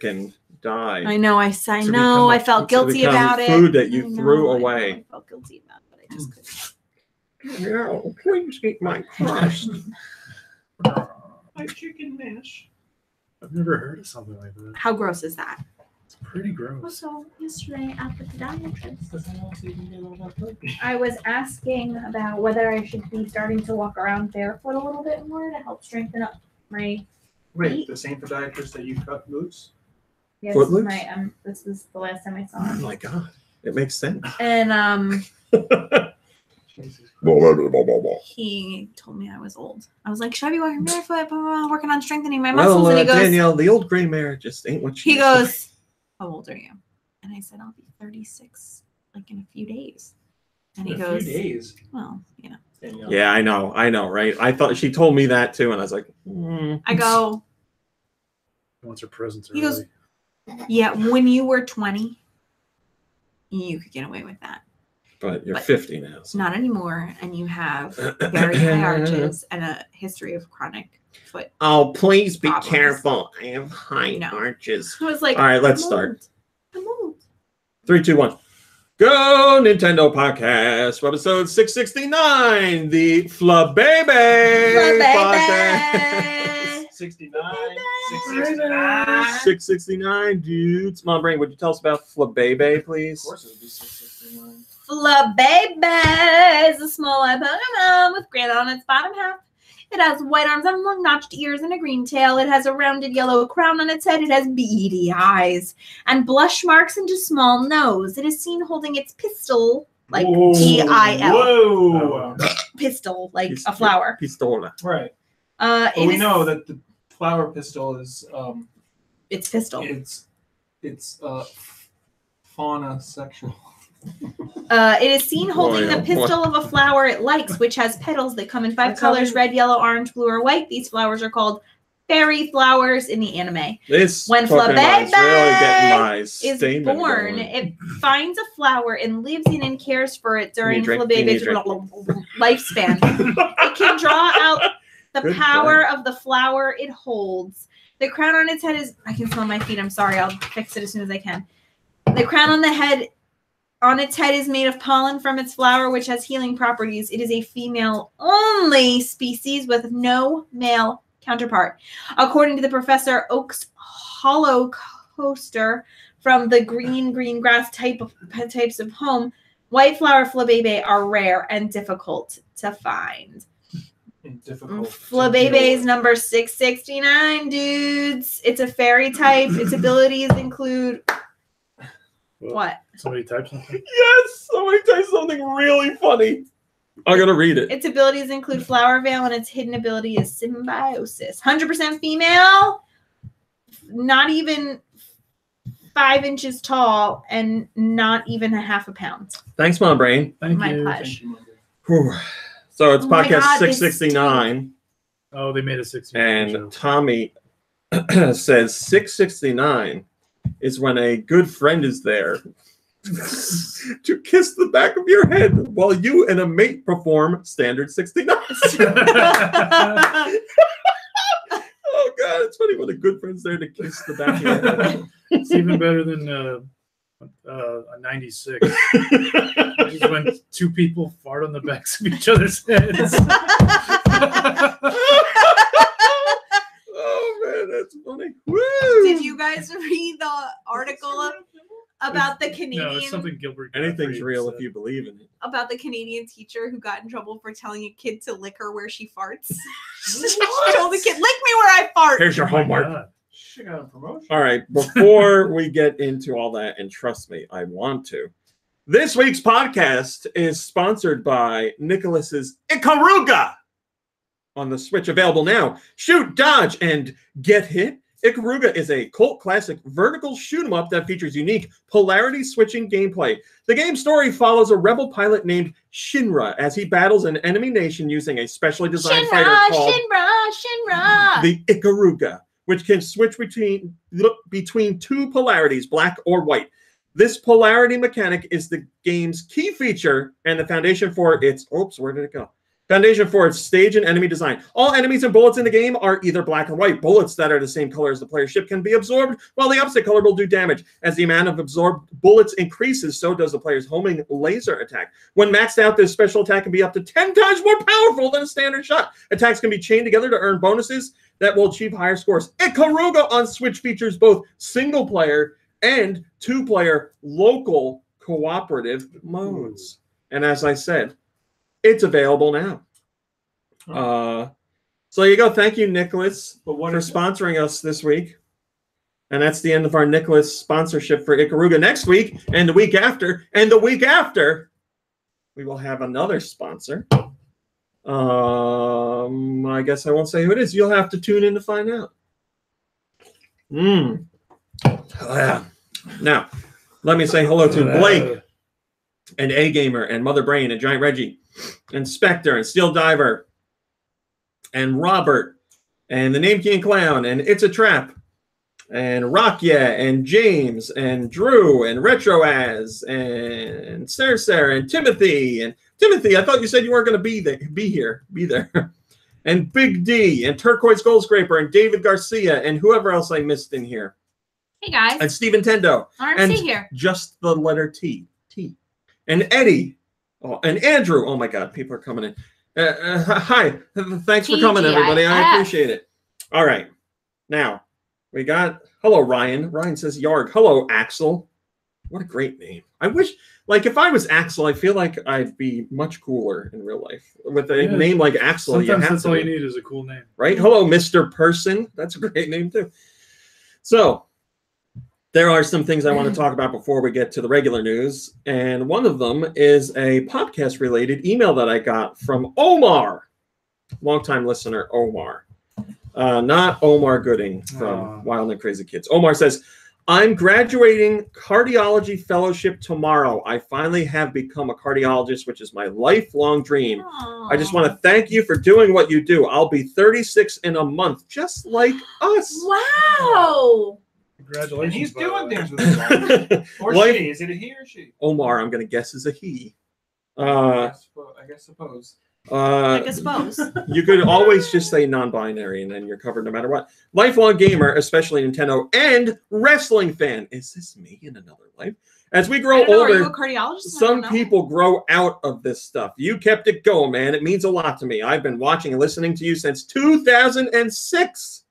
and die. I know. I know. I felt guilty about it. Food that you threw away. I felt guilty about it, but I just couldn't. No, please eat my crust. My chicken mash. I've never heard of something like that. How gross is that? It's pretty gross. Also, yesterday at the podiatrist, I was asking about whether I should be starting to walk around barefoot a little bit more to help strengthen up my feet. The same podiatrist that you cut loose? Yes, Footloose? this is the last time I saw him. Oh my god, it makes sense. And he told me I was old. I was like, should I be walking barefoot? Working on strengthening my muscles. And he goes, Danielle, the old gray mare just ain't what she He goes, how old are you? And I said, I'll be 36, like in a few days. And he goes, a few days. Well, yeah. Yeah, I know, right? I thought she told me that too, and I was like, I go, Once her presents are he goes, yeah, when you were 20, you could get away with that. But you're 50 now. So. Not anymore, and you have very high arches and a history of chronic foot. Oh, please be problems. careful. I have high arches. I was like, all right, let's start. I'm old. 3, 2, 1. Go Nintendo Podcast, Webisode 669, the Flabébé podcast. 669, dudes. Mom Brain, would you tell us about Flabébé, please? Of course it would be 669. Flabébé is a small white Pokemon with gray on its bottom half. It has white arms and long notched ears and a green tail. It has a rounded yellow crown on its head. It has beady eyes and blush marks and a small nose. It is seen holding its pistol, like P-I-L. Whoa. Pistol, like a flower. Pistola. Right. We know that the flower pistol is it's pistol. It's fauna sexual. It is seen holding the pistil of a flower it likes, which has petals that come in 5 colors: red, yellow, orange, blue, or white. These flowers are called fairy flowers in the anime. When Flabébé is born, it finds a flower and lives in and cares for it during Flabébe's lifespan. It can draw out the power of the flower it holds. The crown on its head is... I can smell my feet. I'm sorry. I'll fix it as soon as I can. The crown on its head is made of pollen from its flower, which has healing properties. It is a female-only species with no male counterpart. According to the Professor Oak's Hollow Coaster from the green grass types of home, white flower Flabébé are rare and difficult to find. Flabébé is number 669, dudes. It's a fairy type. Its abilities include... What? Somebody type something? Yes! Somebody type something really funny. I'm going to read it. Its abilities include Flower Veil, and its hidden ability is Symbiosis. 100% female, not even 5 inches tall, and not even a half a pound. Thanks, Mom Brain. My pleasure. So it's podcast 669. Oh, they made a 69. And Tommy says 669 is when a good friend is there to kiss the back of your head while you and a mate perform standard 69. Oh god, it's funny when a good friend's there to kiss the back of your head. It's even better than a 96. Just when 2 people fart on the backs of each other's heads. Oh man, that's funny. Woo! Did you guys read the article about the Canadian? No, it's something Gilbert. Anything's real if you believe in it. About the Canadian teacher who got in trouble for telling a kid to lick her where she farts. She told the kid, "Lick me where I fart." Here's your homework. She got a promotion. All right, before we get into all that, and trust me, I want to. This week's podcast is sponsored by Nicholas's Ikaruga on the Switch, available now. Shoot, dodge, and get hit. Ikaruga is a cult classic vertical shoot-'em-up that features unique polarity-switching gameplay. The game story follows a rebel pilot named Shinra as he battles an enemy nation using a specially designed fighter called Shinra. the Ikaruga, which can switch between 2 polarities, black or white. This polarity mechanic is the game's key feature and the foundation for its... Oops, where did it go? Foundation for its stage and enemy design. All enemies and bullets in the game are either black or white. Bullets that are the same color as the player's ship can be absorbed, while the opposite color will do damage. As the amount of absorbed bullets increases, so does the player's homing laser attack. When maxed out, this special attack can be up to 10 times more powerful than a standard shot. Attacks can be chained together to earn bonuses that will achieve higher scores. Ikaruga on Switch features both single-player and two-player local cooperative modes. And as I said, it's available now. So there you go. Thank you, Nicholas, for sponsoring us this week. And that's the end of our Nicholas sponsorship for Ikaruga. Next week, and the week after, and the week after, we will have another sponsor. I guess I won't say who it is. You'll have to tune in to find out. Now, let me say hello to Blake and A-Gamer and Mother Brain and Giant Reggie and Spectre and Steel Diver and Robert and the Name King Clown and It's a Trap and Rockya and James and Drew and Retroaz and Sarah and Timothy. And Timothy, I thought you said you weren't going to be there. And Big D and Turquoise Gold Scraper and David Garcia and whoever else I missed in here. Hey guys. And Steve Nintendo. RMC here. Just the letter T. And Eddie. Oh, and Andrew. Oh my God, people are coming in. Hi. Thanks for coming, everybody. I appreciate it. All right. Now, we got, hello, Ryan. Ryan says, Yarg. Hello, Axel. What a great name. I wish, like, if I was Axel, I feel like I'd be much cooler in real life. With a name like Axel, sometimes that's all you need is a cool name. Right? Hello, Mr. Person. That's a great name, too. So, there are some things I want to talk about before we get to the regular news. And one of them is a podcast-related email that I got from Omar. Longtime listener, Omar. Not Omar Gooding from Wild and Crazy Kids. Omar says, I'm graduating cardiology fellowship tomorrow. I finally have become a cardiologist, which is my lifelong dream. I just want to thank you for doing what you do. I'll be 36 in a month, just like us. Wow. Congratulations. And he's doing things with his life. Or she. Is it a he or she? Omar, I'm going to guess is a he. I suppose. You could always just say non-binary and then you're covered no matter what. Lifelong gamer, especially Nintendo, and wrestling fan. Is this me in another life? As we grow older, are you a cardiologist? Some people grow out of this stuff. You kept it going, man. It means a lot to me. I've been watching and listening to you since 2006.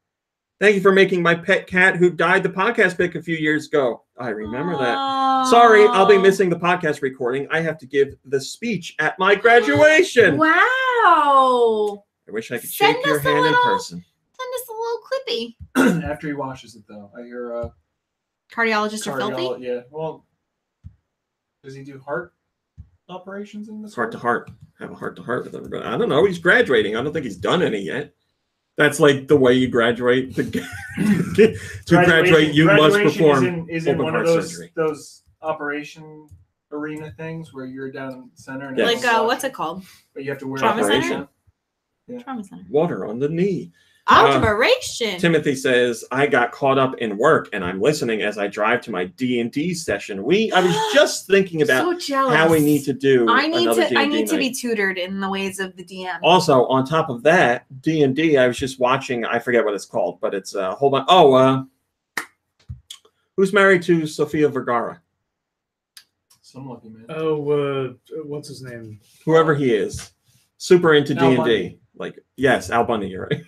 Thank you for making my pet cat who died the podcast pick a few years ago. I remember that. Sorry, I'll be missing the podcast recording. I have to give the speech at my graduation. Wow. I wish I could shake your hand in person. Send us a little clippy. After he washes it, though. I hear cardiologists are filthy? Yeah. Well, does he do heart operations in this? Heart to heart. Have a heart to heart with everybody. I don't know. He's graduating. I don't think he's done any yet. That's like the way you graduate. To graduate, you must perform is in one of those operation arena things where you're down in the center. And like, what's it called? But you have to wear Trauma Center? Yeah. Trauma Center. Water on the knee. Operation. Timothy says, I got caught up in work and I'm listening as I drive to my D&D session. I was just thinking about how we need to do I need to be tutored in the ways of the DM. Also, on top of that, D&D, I was just watching, I forget what it's called, but it's a whole bunch. Who's married to Sofia Vergara? Some lucky man. What's his name? Whoever he is. Super into D&D. Like, yes, Al Bundy, you're right.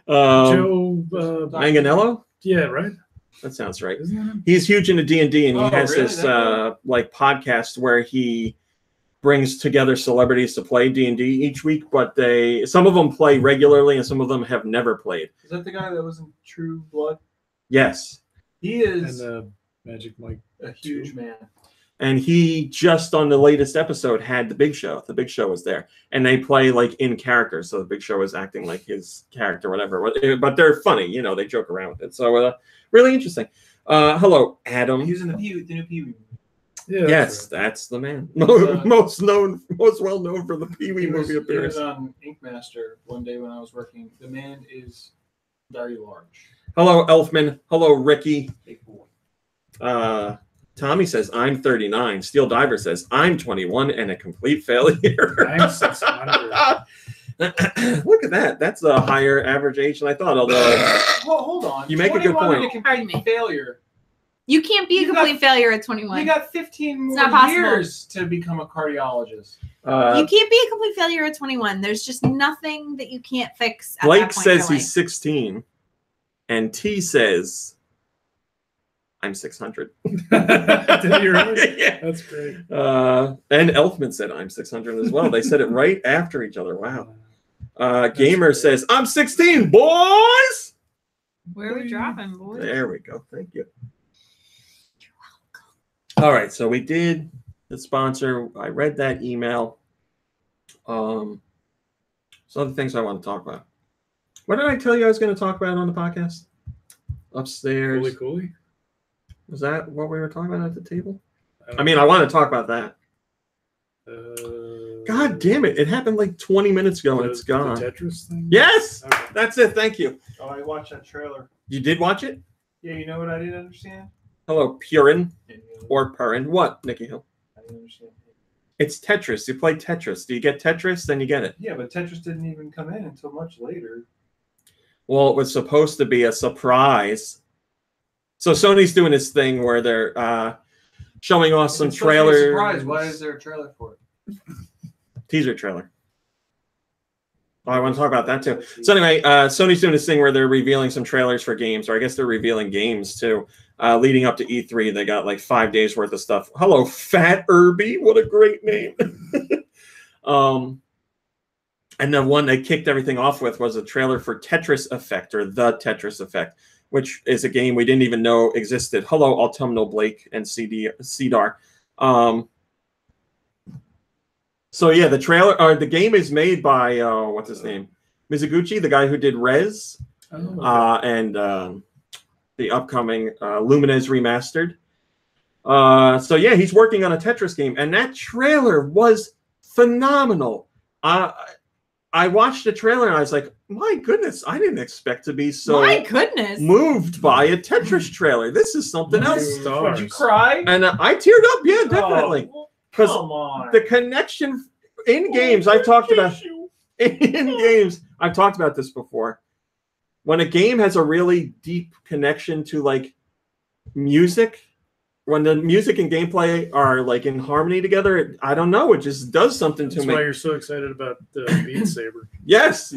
Joe Manganiello? Yeah, right. That sounds right. He's huge into D&D, and he has this like podcast where he brings together celebrities to play D&D each week, but some of them play regularly and some of them have never played. Is that the guy that was in True Blood? Yes. He is Magic Mike, a huge man. And he just on the latest episode had the Big Show. The Big Show was there. And they play like in character. So the Big Show is acting like his character, whatever. But they're funny, they joke around with it. So really interesting. Hello, Adam. He was in the new Pee-wee. Yeah, yes, that's the man. Most well known for the Pee-wee movie appearance. He was on Ink Master one day when I was working. The man is very large. Hello, Elfman. Hello, Ricky. Big boy. Tommy says, I'm 39. Steel Diver says, I'm 21 and a complete failure. I'm 600. Look at that. That's a higher average age than I thought. Although, well, hold on. You make a good point. A complete failure. You can't be a complete failure at 21. You got 15 more years to become a cardiologist. You can't be a complete failure at 21. There's just nothing that you can't fix. At Blake that point says he's 16, and T says, I'm 600. Did you really? Yeah. That's great. And Elfman said, I'm 600 as well. They said it right after each other. Wow. Gamer says, I'm 16, boys. Where are we dropping, boys? There we go. Thank you. All right, so we did the sponsor. I read that email. Some other things I want to talk about. What did I tell you I was going to talk about on the podcast? Upstairs. Cooley. Was that what we were talking about at the table? I mean, I want to talk about that. God damn it. It happened like 20 minutes ago and it's gone. The Tetris thing? Yes! Okay. That's it. Thank you. Oh, I watched that trailer. You did watch it? Yeah, you know what I didn't understand? Hello, Purin or Purin. What, Nikki Hill? I didn't understand. It's Tetris. You play Tetris. Do you get Tetris? Then you get it. Yeah, but Tetris didn't even come in until much later. Well, it was supposed to be a surprise. So Sony's doing this thing where they're showing off some trailers. Surprise! Why is there a trailer for it? Teaser trailer. Oh, I want to talk about that too. So anyway, Sony's doing this thing where they're revealing some trailers for games, or I guess they're revealing games too. Leading up to E3, they got like 5 days worth of stuff. Hello, Fat Irby. What a great name. And the one they kicked everything off with was a trailer for Tetris Effect, or The Tetris Effect, which is a game we didn't even know existed. Hello, Autumnal Blake and Cedar. So yeah, the trailer, or the game is made by what's his name, Mizuguchi, the guy who did Rez, and the upcoming Lumines Remastered. So yeah, he's working on a Tetris game, and that trailer was phenomenal. I watched the trailer and I was like, my goodness, I didn't expect to be so moved by a Tetris trailer. This is something else. Did you cry? And I teared up, yeah, definitely. Because the connection in games, I've talked about this before. When a game has a really deep connection to like music, when the music and gameplay are like in harmony together, I don't know, it just does something to me. That's why you're so excited about Beat Saber. Yes.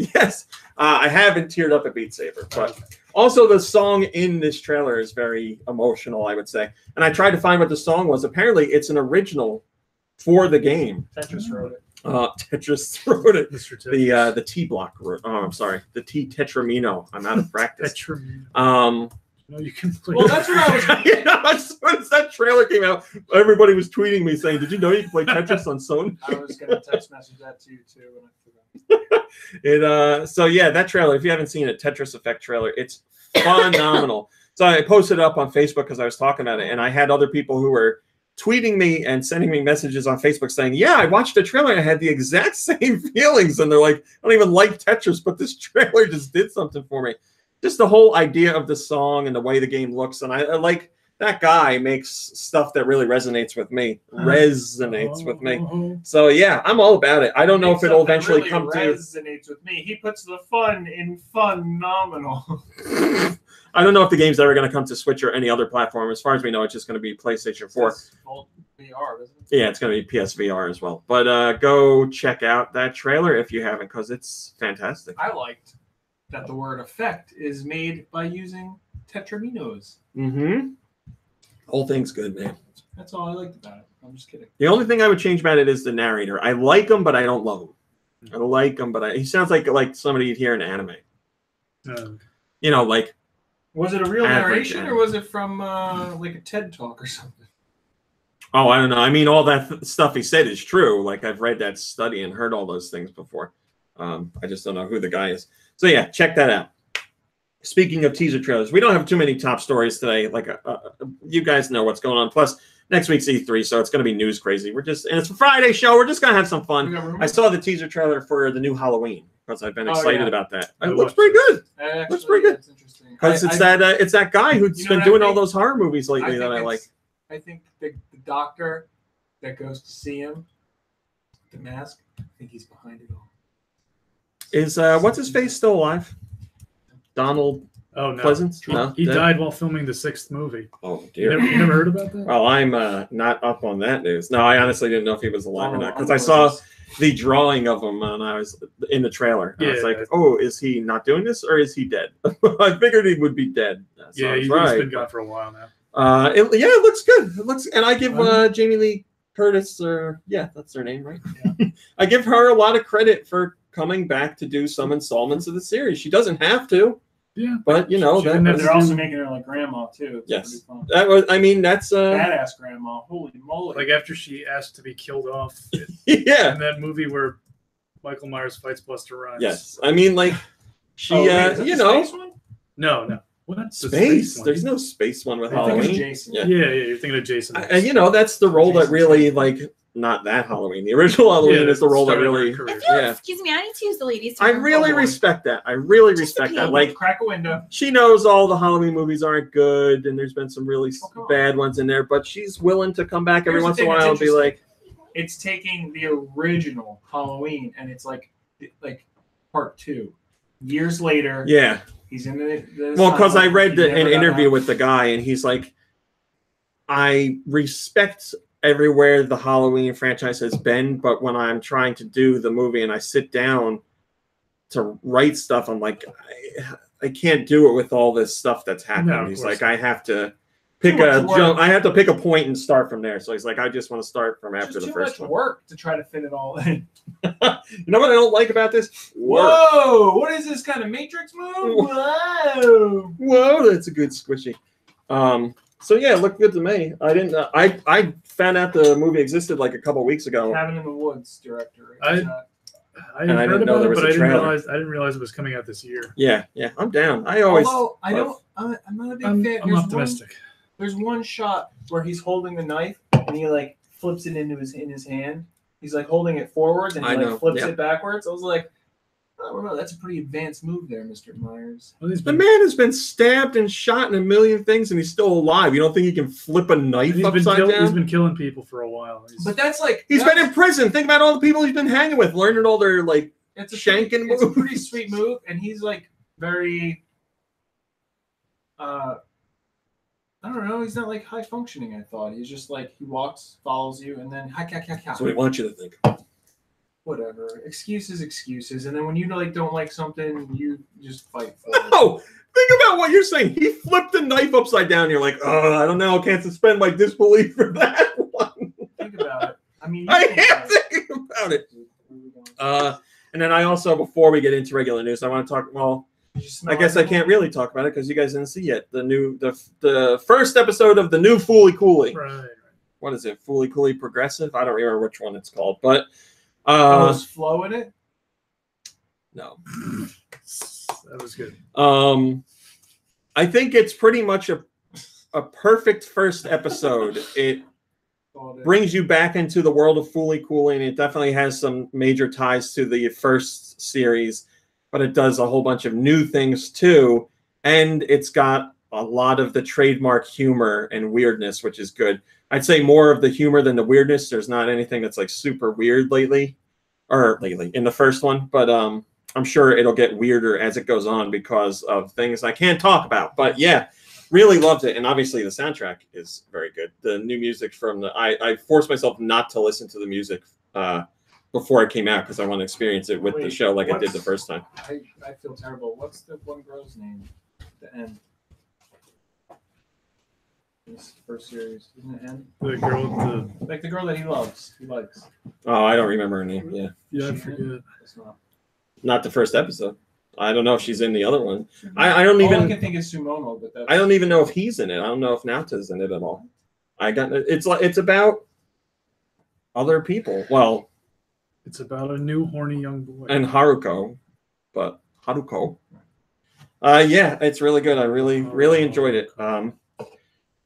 I haven't teared up at Beat Saber, but also the song in this trailer is very emotional, I would say. And I tried to find what the song was. Apparently, it's an original for the game. Tetris wrote it. Tetris wrote it. Mr. Tetris. The T block wrote. Oh, I'm sorry. The T Tetramino. I'm out of practice. Tetramino. No, you can play. Well, that's what I was. As soon as that trailer came out, everybody was tweeting me saying, "Did you know you can play Tetris on Sony?" I was going to text message that to you too, and I forgot. So yeah, that trailer. If you haven't seen it, Tetris Effect trailer, it's phenomenal. So I posted it up on Facebook because I was talking about it, and I had other people who were tweeting me and sending me messages on Facebook saying, "Yeah, I watched the trailer and I had the exact same feelings." And they're like, "I don't even like Tetris, but this trailer just did something for me." Just the whole idea of the song and the way the game looks. And I like that guy makes stuff that really resonates with me. With me. So yeah, I'm all about it. I don't know if it'll eventually come to. Resonates with me. He puts the fun in phenomenal. I don't know if the game's ever going to come to Switch or any other platform. As far as we know, it's just going to be PlayStation 4. VR, isn't it? Yeah, it's going to be PSVR as well. But go check out that trailer if you haven't, because it's fantastic. I liked that the word effect is made by using tetraminos. Mm-hmm. Whole thing's good, man. That's all I liked about it. I'm just kidding. The only thing I would change about it is the narrator. I like him, but I don't love him. I like him, but he sounds like somebody you'd hear in anime. You know, like. Was it a real narration or was it from like a TED Talk or something? Oh, I don't know. I mean, all that stuff he said is true. Like, I've read that study and heard all those things before. I just don't know who the guy is. So yeah, check that out. Speaking of teaser trailers, we don't have too many top stories today. Like you guys know what's going on. Plus, next week's E3, so it's going to be news crazy. And it's a Friday show. We're just going to have some fun. I saw the teaser trailer for the new Halloween because I've been excited about that. It looks pretty good. Looks pretty good. That's interesting. Because it's that guy who's been doing all those horror movies lately that I like. I think the doctor that goes to see him, the mask, I think he's behind it all. Is what's his face still alive? Donald Pleasance? No, he died while filming the 6th movie. Oh dear. You never heard about that? Well, I'm not up on that news. No, I honestly didn't know if he was alive or not because I saw the drawing of him and I was in the trailer. I was like, oh, is he not doing this or is he dead? I figured he would be dead. So he's been gone for a while now. It looks good. It looks, and I give Jamie Lee Curtis, that's her name, right? Yeah. I give her a lot of credit for coming back to do some installments of the series. She doesn't have to. Yeah, but they're also making her like grandma too. Yes, that was. I mean, that's badass grandma. Holy moly! Like after she asked to be killed off. Yeah. In that movie where Michael Myers fights Busta Rhymes. Yes, I mean, like she, No. What? Space? There's no space one with Halloween. Jason. Yeah, you're thinking of Jason. And that's the role that really not that Halloween. The original Halloween is the role that really. Excuse me, I need to use the ladies. I really respect that. I really respect that. Like, crack a window. She knows all the Halloween movies aren't good, and there's been some really bad ones in there, but she's willing to come back every once in a while and be like, it's taking the original Halloween, and it's like part 2. Years later. Yeah. He's in the well, because I read an interview with the guy, and he's like, I respect everywhere the Halloween franchise has been, but when I'm trying to do the movie and I sit down to write stuff, I'm like, I can't do it with all this stuff that's happening. No, he's like, I have to pick a point and start from there. So he's like, I just want to start from after the first one. Too much work to try to fit it all in. You know what I don't like about this? Whoa! What is this kind of Matrix move? Whoa! That's a good squishy. So yeah, it looked good to me. I didn't. I found out the movie existed like a couple weeks ago. Cabin in the Woods director. I heard about it, but I didn't realize it was coming out this year. Yeah, I'm down. I'm not a big fan. I'm optimistic. There's one shot where he's holding the knife and he like flips it in his hand. He's like holding it forwards and he flips it backwards. I was like, I don't know. That's a pretty advanced move there, Mr. Myers. The man has been stabbed and shot in a million things, and he's still alive. You don't think he can flip a knife upside down? He's been killing people for a while. But that's like he's been in prison. Think about all the people he's been hanging with, learning all their shanking moves. It's a pretty sweet move, and he's like very. I don't know. He's not like high functioning. I thought he's just like he walks, follows you, and then That's what he wants you to think. Whatever. Excuses. And then when you don't like something, you just fight for it. Oh, think about what you're saying. He flipped the knife upside down. And you're like, I don't know. I can't suspend my disbelief for that one. Think about it. I mean, I am thinking about it. And then I also, before we get into regular news, I want to talk. Well, I guess I can't really talk about it because you guys didn't see yet the first episode of the new Fooly Cooly. Right. What is it? Fooly Cooly Progressive? I don't remember which one it's called, but. Was Flo in it? No. That was good. I think it's pretty much a perfect first episode. It brings you back into the world of Fooly Cooly, and it definitely has some major ties to the first series, but it does a whole bunch of new things too, and it's got a lot of the trademark humor and weirdness, which is good. I'd say more of the humor than the weirdness. There's not anything that's like super weird lately in the first one, but I'm sure it'll get weirder as it goes on because of things I can't talk about. But yeah, really loved it. And obviously the soundtrack is very good. The new music from I forced myself not to listen to the music before it came out because I want to experience it with the show like I did the first time. I feel terrible. What's the one girl's name? The N. This first series, isn't it N? The girl with the girl that he likes. Oh, I don't remember her name. Yeah, I forget. It's not the first episode. I don't know if she's in the other one. I don't even. All I can think is Sumomo, but I don't even know if he's in it. I don't know if Naota's in it at all. It's about other people. Well, it's about a new horny young boy and Haruko. Yeah, it's really good. I really enjoyed it.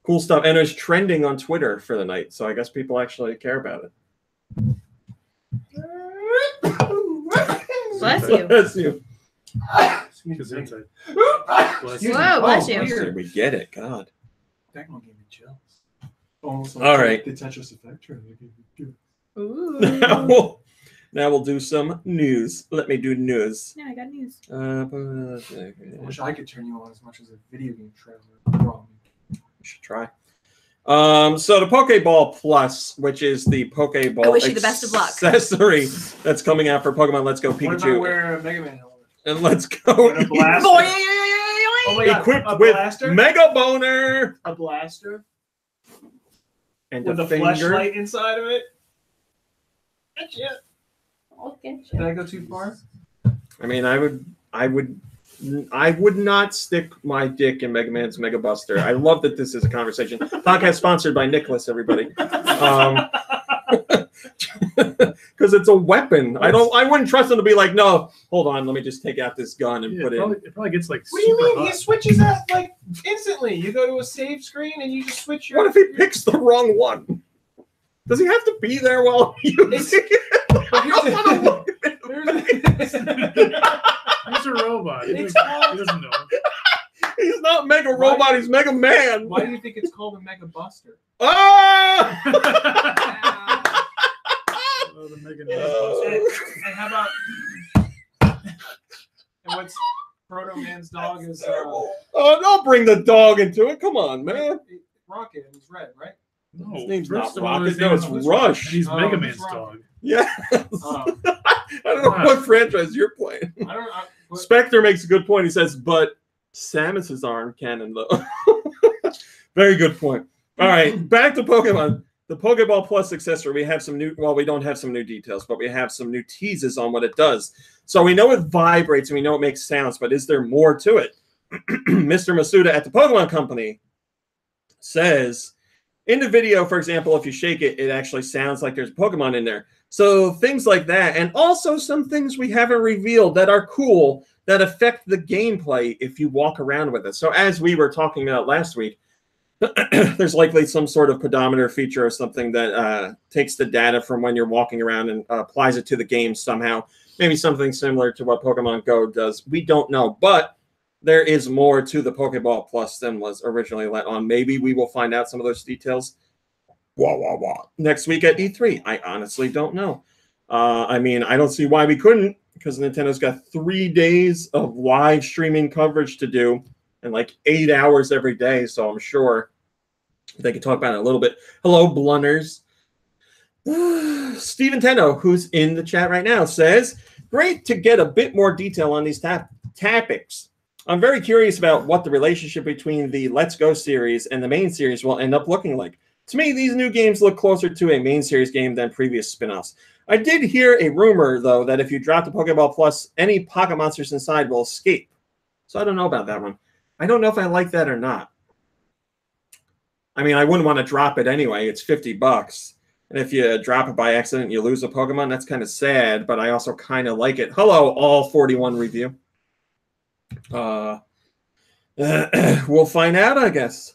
Cool stuff, and it's trending on Twitter for the night, so I guess people actually care about it. Bless you. Bless you. Whoa, bless you. We get it. God. That one gave me chills. Almost like all right. The Tetris Effect. Ooh. Now we'll do some news. Let me do news. Yeah, I got news. I wish I could turn you on as much as a video game trailer. You should try. So the Poké Ball Plus, which is the Poké Ball I wish you the best of luck. accessory that's coming out for Pokemon Let's Go Pikachu. What if I wear a Mega Man helmet? And Let's Go. And a blaster? Oh my God, equipped a with blaster? Mega Boner. A blaster? And with a finger. flashlight inside of it? Gotcha. Okay. Did I go too far? I mean, I would not stick my dick in Mega Man's Mega Buster. I love that this is a conversation. Podcast sponsored by Nicholas, everybody. Because it's a weapon. I wouldn't trust him to be like, no, hold on, let me just take out this gun and put it in. It probably gets like. What do you mean? He switches out like instantly. You go to a save screen and you just switch your. What if he picks the wrong one? Does he have to be there while using it? He's a robot. He doesn't know. He's not Mega Robot, he's Mega Man. Why do you think it's called a Mega Buster? Ah! Oh, the Mega And how about and what's Proto Man's dog is Oh, don't bring the dog into it. Come on, man. Rocket and he's red, right? No, His name's first not of all, Rocket, his no, name it's is Rush. He's Mega Oh, Man's it's Rocket. dog. Yeah. I don't know what franchise you're playing. I don't know. Spectre makes a good point. He says, but Samus's arm cannon, though. Very good point. All right, back to Pokemon. The Poké Ball Plus accessory, we have some new, well, we don't have some new details, but we have some new teases on what it does. So we know it vibrates and we know it makes sounds, but is there more to it? Mr. Masuda at the Pokemon Company says, in the video, for example, if you shake it, it actually sounds like there's Pokemon in there. So things like that, and also some things we haven't revealed that are cool that affect the gameplay if you walk around with it. So as we were talking about last week, there's likely some sort of pedometer feature or something that takes the data from when you're walking around and applies it to the game somehow. Maybe something similar to what Pokemon Go does. We don't know, but there is more to the Poké Ball Plus than was originally let on. Maybe we will find out some of those details next week at E3. I honestly don't know. I mean, I don't see why we couldn't, because Nintendo's got 3 days of live streaming coverage to do and like 8 hours every day. So I'm sure they can talk about it a little bit. Hello, Blunners. Steven Tenno, who's in the chat right now, says, great to get a bit more detail on these topics. I'm very curious about what the relationship between the Let's Go series and the main series will end up looking like. To me, these new games look closer to a main series game than previous spin-offs. I did hear a rumor, though, that if you drop the Poké Ball Plus, any pocket monsters inside will escape. So I don't know about that one. I don't know if I like that or not. I mean, I wouldn't want to drop it anyway. It's $50. And if you drop it by accident, you lose a Pokemon. That's kind of sad, but I also kind of like it. Hello, all 41 review. We'll find out, I guess.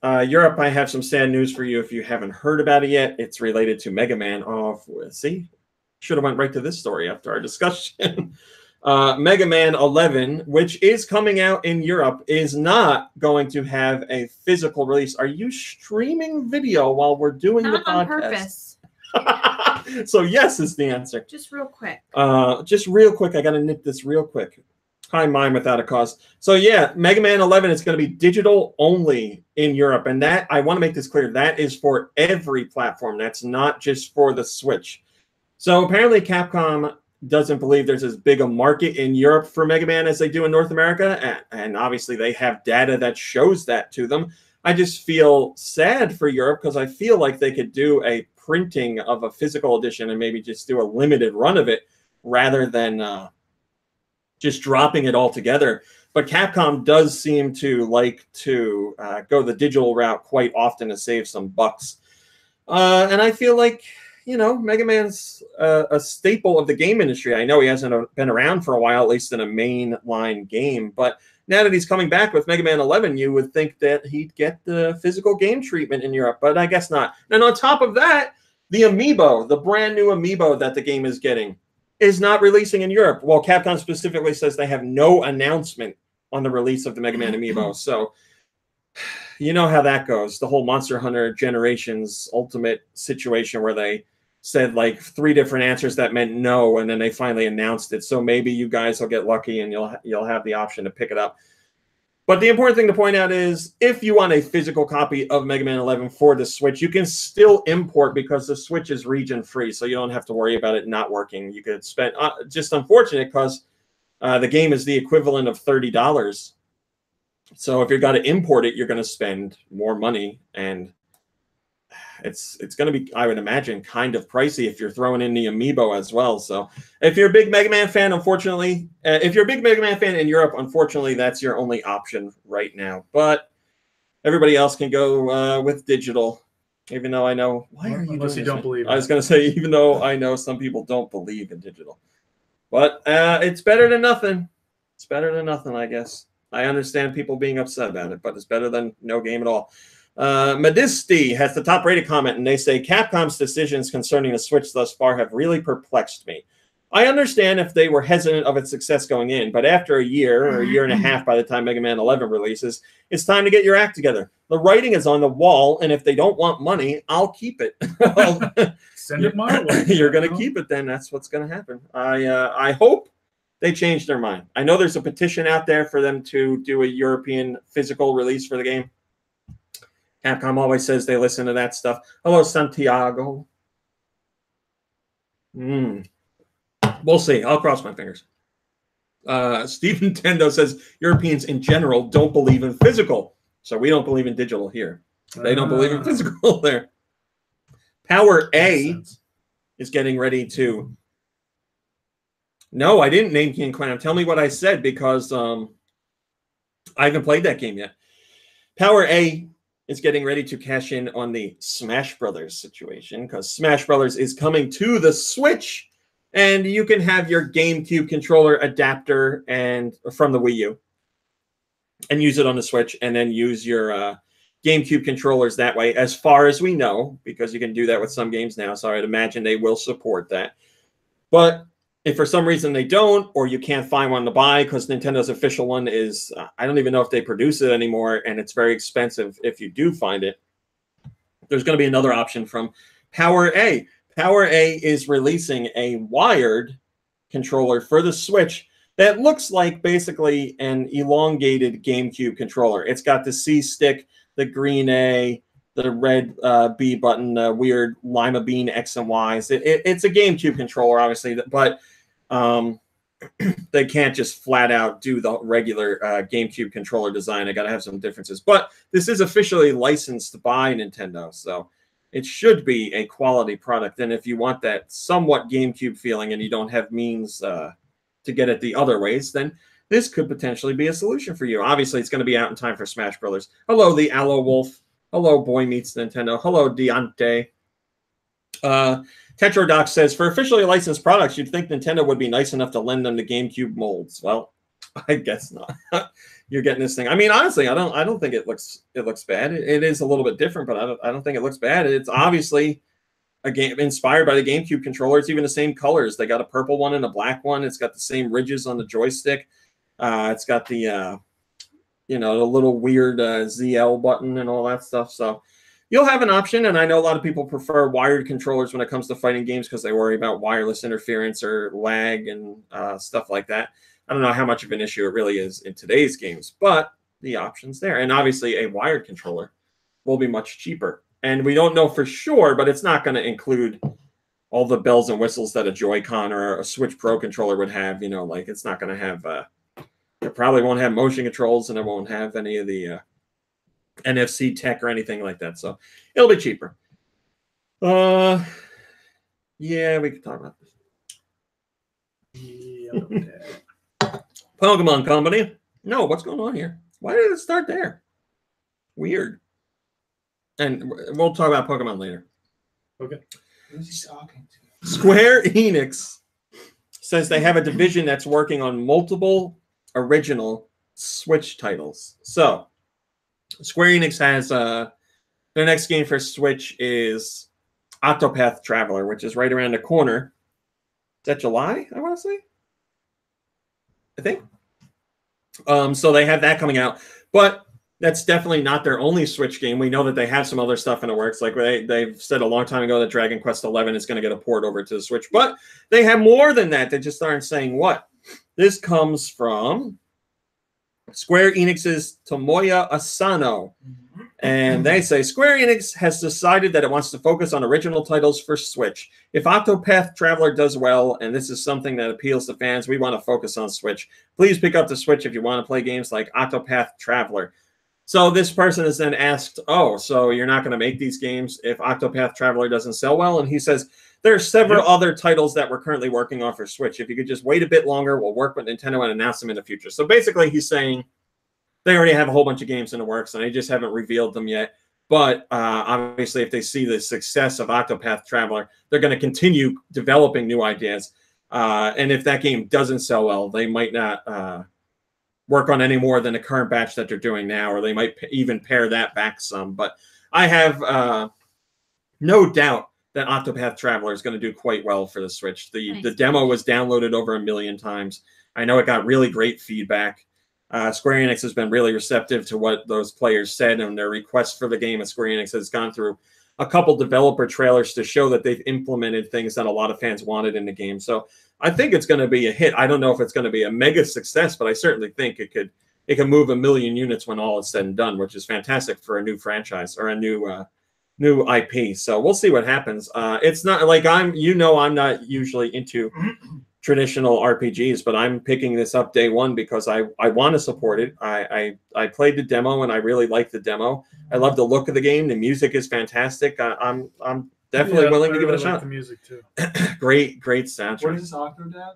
Europe, I have some sad news for you if you haven't heard about it yet. It's related to Mega Man. Oh, see? Should have went right to this story after our discussion. Mega Man 11, which is coming out in Europe, is not going to have a physical release. Are you streaming video while we're doing the podcast? Not on purpose. So yes is the answer. Just real quick. Just real quick. I got to nip this real quick. Hi, mine without a cause. So yeah, Mega Man 11 is going to be digital only in Europe. And that, I want to make this clear, that is for every platform. That's not just for the Switch. So apparently Capcom doesn't believe there's as big a market in Europe for Mega Man as they do in North America. And obviously they have data that shows that to them. I just feel sad for Europe because I feel like they could do a printing of a physical edition and maybe just do a limited run of it rather than just dropping it all together. But Capcom does seem to like to go the digital route quite often to save some bucks. And I feel like, you know, Mega Man's a staple of the game industry. I know he hasn't been around for a while, at least in a mainline game. But now that he's coming back with Mega Man 11, you would think that he'd get the physical game treatment in Europe. But I guess not. And on top of that, the Amiibo, the brand new Amiibo that the game is getting, is not releasing in Europe. Well, Capcom specifically says they have no announcement on the release of the Mega Man Amiibo. So, you know how that goes. The whole Monster Hunter Generations Ultimate situation where they said like 3 different answers that meant no, and then they finally announced it. So maybe you guys will get lucky and you'll have the option to pick it up. But the important thing to point out is if you want a physical copy of Mega Man 11 for the Switch, you can still import because the Switch is region free, so you don't have to worry about it not working. You could spend just unfortunate because the game is the equivalent of $30. So if you're going to import it, you're going to spend more money, and it's going to be, I would imagine, kind of pricey if you're throwing in the amiibo as well. So if you're a big Mega Man fan, unfortunately, if you're a big Mega Man fan in Europe, unfortunately, that's your only option right now. But everybody else can go with digital, even though I know. Why are you unless doing you this, don't believe I was going to say, even though I know some people don't believe in digital. But it's better than nothing. It's better than nothing, I guess. I understand people being upset about it, but it's better than no game at all. Medisti has the top-rated comment, and they say, Capcom's decisions concerning the Switch thus far have really perplexed me. I understand if they were hesitant of its success going in, but after a year or a year and a half by the time Mega Man 11 releases, it's time to get your act together. The writing is on the wall, and if they don't want money, I'll keep it. Well, send it my way. You're going to keep it then. That's what's going to happen. I hope they change their mind. I know there's a petition out there for them to do a European physical release for the game. Capcom always says they listen to that stuff. Hello, Santiago. We'll see. I'll cross my fingers. Steve Nintendo says Europeans in general don't believe in physical. So we don't believe in digital here. They don't believe in physical there. PowerA is getting ready to... No, I didn't name King Clan. Tell me what I said because I haven't played that game yet. PowerA is getting ready to cash in on the Smash Brothers situation because Smash Brothers is coming to the Switch, and you can have your GameCube controller adapter and from the Wii U and use it on the Switch, and then use your GameCube controllers that way, as far as we know, because you can do that with some games now, so I'd imagine they will support that. But if for some reason they don't, or you can't find one to buy because Nintendo's official one is, I don't even know if they produce it anymore, and it's very expensive if you do find it, there's going to be another option from PowerA. PowerA is releasing a wired controller for the Switch that looks like basically an elongated GameCube controller. It's got the C stick, the green A, the red B button, the weird lima bean X and Y's. It's a GameCube controller, obviously, but they can't just flat out do the regular GameCube controller design. They got to have some differences. But this is officially licensed by Nintendo, so it should be a quality product. And if you want that somewhat GameCube feeling and you don't have means to get it the other ways, then this could potentially be a solution for you. Obviously, it's going to be out in time for Smash Brothers. Hello, the Aloe Wolf. Hello, Boy Meets Nintendo. Hello, Deontay. Tetrodox says, for officially licensed products, you'd think Nintendo would be nice enough to lend them the GameCube molds. Well, I guess not. You're getting this thing. I mean, honestly, I don't think it looks bad. It is a little bit different, but I don't think it looks bad. It's obviously a game inspired by the GameCube controller. It's even the same colors. They got a purple one and a black one. It's got the same ridges on the joystick. It's got the the little weird ZL button and all that stuff. So you'll have an option, and I know a lot of people prefer wired controllers when it comes to fighting games because they worry about wireless interference or lag and stuff like that. I don't know how much of an issue it really is in today's games, but the option's there. And obviously a wired controller will be much cheaper. And we don't know for sure, but it's not going to include all the bells and whistles that a Joy-Con or a Switch Pro controller would have. Like it's not going to have... it probably won't have motion controls, and it won't have any of the NFC tech or anything like that. So it'll be cheaper. Yeah, we could talk about this. Pokemon Company. No, what's going on here? Why did it start there? Weird. And we'll talk about Pokemon later. Okay. Who's he talking to? Square Enix says they have a division that's working on multiple original Switch titles. So Square Enix has their next game for Switch is Octopath Traveler, which is right around the corner. Is that July, I want to say? I think. So they have that coming out. But That's definitely not their only Switch game. We know that they have some other stuff in the works. Like they've said a long time ago that Dragon Quest XI is going to get a port over to the Switch. But they have more than that. They just aren't saying what. This comes from Square Enix's Tomoya Asano. And they say, Square Enix has decided that it wants to focus on original titles for Switch. If Octopath Traveler does well, and this is something that appeals to fans, we want to focus on Switch. Please pick up the Switch if you want to play games like Octopath Traveler. So this person is then asked, oh, so you're not going to make these games if Octopath Traveler doesn't sell well? And he says, there are several other titles that we're currently working on for Switch. If you could just wait a bit longer, we'll work with Nintendo and announce them in the future. So basically he's saying they already have a whole bunch of games in the works and they just haven't revealed them yet. But obviously if they see the success of Octopath Traveler, they're going to continue developing new ideas. And if that game doesn't sell well, they might not work on any more than the current batch that they're doing now, or they might even pare that back some. But I have no doubt that Octopath Traveler is going to do quite well for the Switch. The demo was downloaded over 1 million times. I know it got really great feedback. Square Enix has been really receptive to what those players said, and their request for the game at Square Enix has gone through a couple developer trailers to show that they've implemented things that a lot of fans wanted in the game. So I think it's going to be a hit. I don't know if it's going to be a mega success, but I certainly think it could move 1 million units when all is said and done, which is fantastic for a new franchise or a new IP. So we'll see what happens. It's not like I'm not usually into traditional RPGs, but I'm picking this up day one because I want to support it. I played the demo and I really liked the demo. I love the look of the game. The music is fantastic. I'm definitely willing to give it a shot. The music too. Great soundtrack. What is this, Octodad?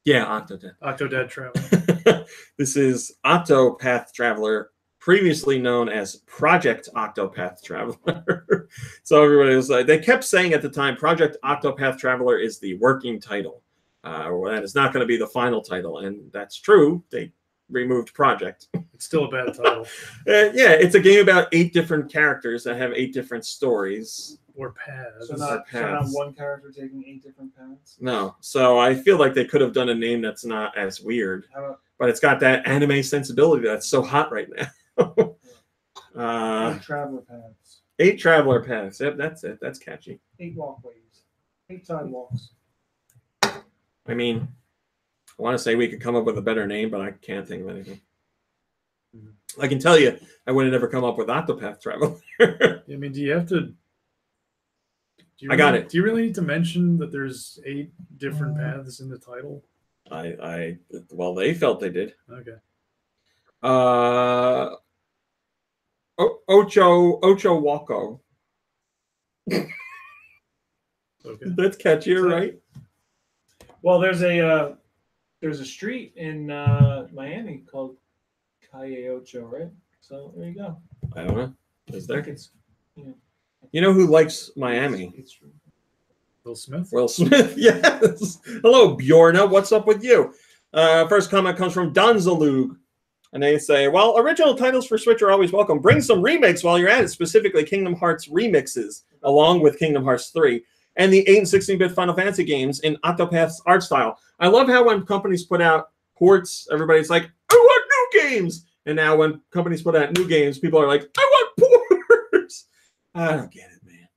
Yeah, Octodad. Octodad Traveler. This is Octopath Traveler, previously known as Project Octopath Traveler. So everybody was like, they kept saying at the time, Project Octopath Traveler is the working title. That is not going to be the final title, and that's true. They removed Project. It's still a bad title. Yeah, it's a game about 8 different characters that have 8 different stories. Or paths. So not one character taking 8 different paths? No. So I feel like they could have done a name that's not as weird. But it's got that anime sensibility that's so hot right now. 8 traveler paths. 8 traveler paths. Yep, that's it. That's catchy. 8 walkways. 8 sidewalks. I mean, I want to say we could come up with a better name, but I can't think of anything. I can tell you, I would have never come up with Octopath Traveler. I mean, do you have to? Got it. Do you really need to mention that there's 8 different paths in the title? Well, they felt they did. Okay. Ocho Wako. Okay. That's catchier, right? Well, there's a street in Miami called Calle Ocho, right? So there you go. I don't know. Is there? You know who likes Miami? Will Smith? Will Smith, yes. Hello, Bjorna. What's up with you? First comment comes from Donzalug. And they say, well, original titles for Switch are always welcome. Bring some remakes while you're at it, specifically Kingdom Hearts remixes, along with Kingdom Hearts 3. And the 8 and 16-bit Final Fantasy games in Octopath's art style. I love how when companies put out ports, everybody's like, I want new games. And now when companies put out new games, people are like, I want ports. I don't get it, man.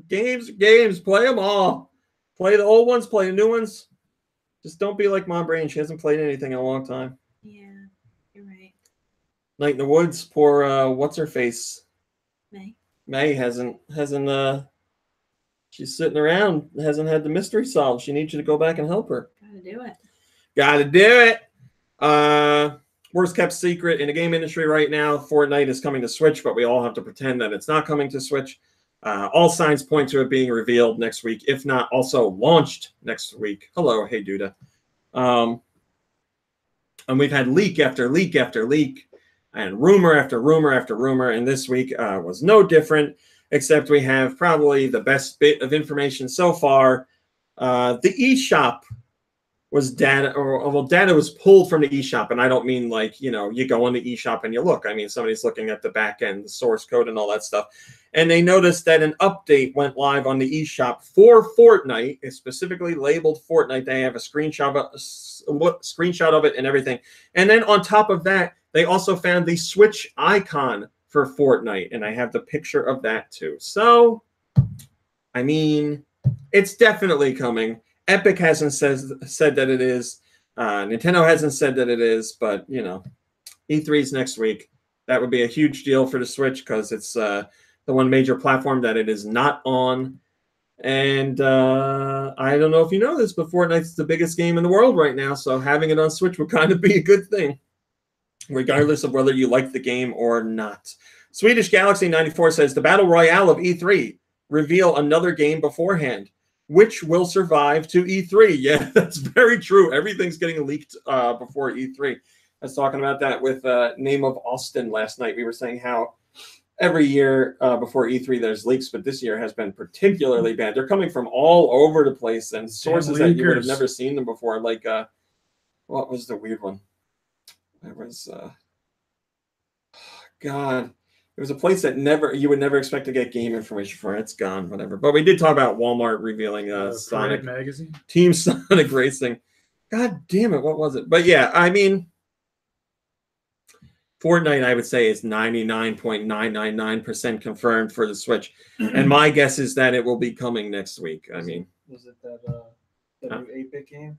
Games, play them all. Play the old ones, play the new ones. Just don't be like Mom Brain. She hasn't played anything in a long time. Yeah, you're right. Night in the Woods, poor, what's her face? May hasn't she's sitting around, hasn't had the mystery solved. She needs you to go back and help her. Gotta do it. Worst kept secret in the game industry right now, Fortnite is coming to Switch, but we all have to pretend that it's not coming to Switch. All signs point to it being revealed next week, if not also launched next week. Hello, hey Duda. And we've had leak after leak after leak, and rumor after rumor after rumor, and this week was no different. Except we have probably the best bit of information so far. The eShop was data, well, data was pulled from the eShop, and I don't mean like, you know, you go on the eShop and you look. I mean, somebody's looking at the back end, the source code and all that stuff. And they noticed that an update went live on the eShop for Fortnite. It's specifically labeled Fortnite. They have a screenshot of it and everything. And then on top of that, they also found the Switch icon for Fortnite. And I have the picture of that too. So, I mean, it's definitely coming. Epic hasn't said that it is. Nintendo hasn't said that it is. But, you know, E3 is next week. That would be a huge deal for the Switch because it's the one major platform that it is not on. And I don't know if you know this, but Fortnite's the biggest game in the world right now. So having it on Switch would kind of be a good thing, regardless of whether you like the game or not. Swedish Galaxy 94 says, the Battle Royale of E3. Reveal another game beforehand. Which will survive to E3? Yeah, that's very true. Everything's getting leaked before E3. I was talking about that with Name of Austin last night. We were saying how every year before E3 there's leaks, but this year has been particularly bad. They're coming from all over the place and sources that you would have never seen them before. Like, what was the weird one? There was, God. It was a place that you would never expect to get game information for. It's gone, whatever. But we did talk about Walmart revealing Sonic magazine, Team Sonic Racing. God damn it, what was it? But yeah, I mean, Fortnite, I would say, is 99.999% confirmed for the Switch, and my guess is that it will be coming next week. I mean, was it that new 8-bit game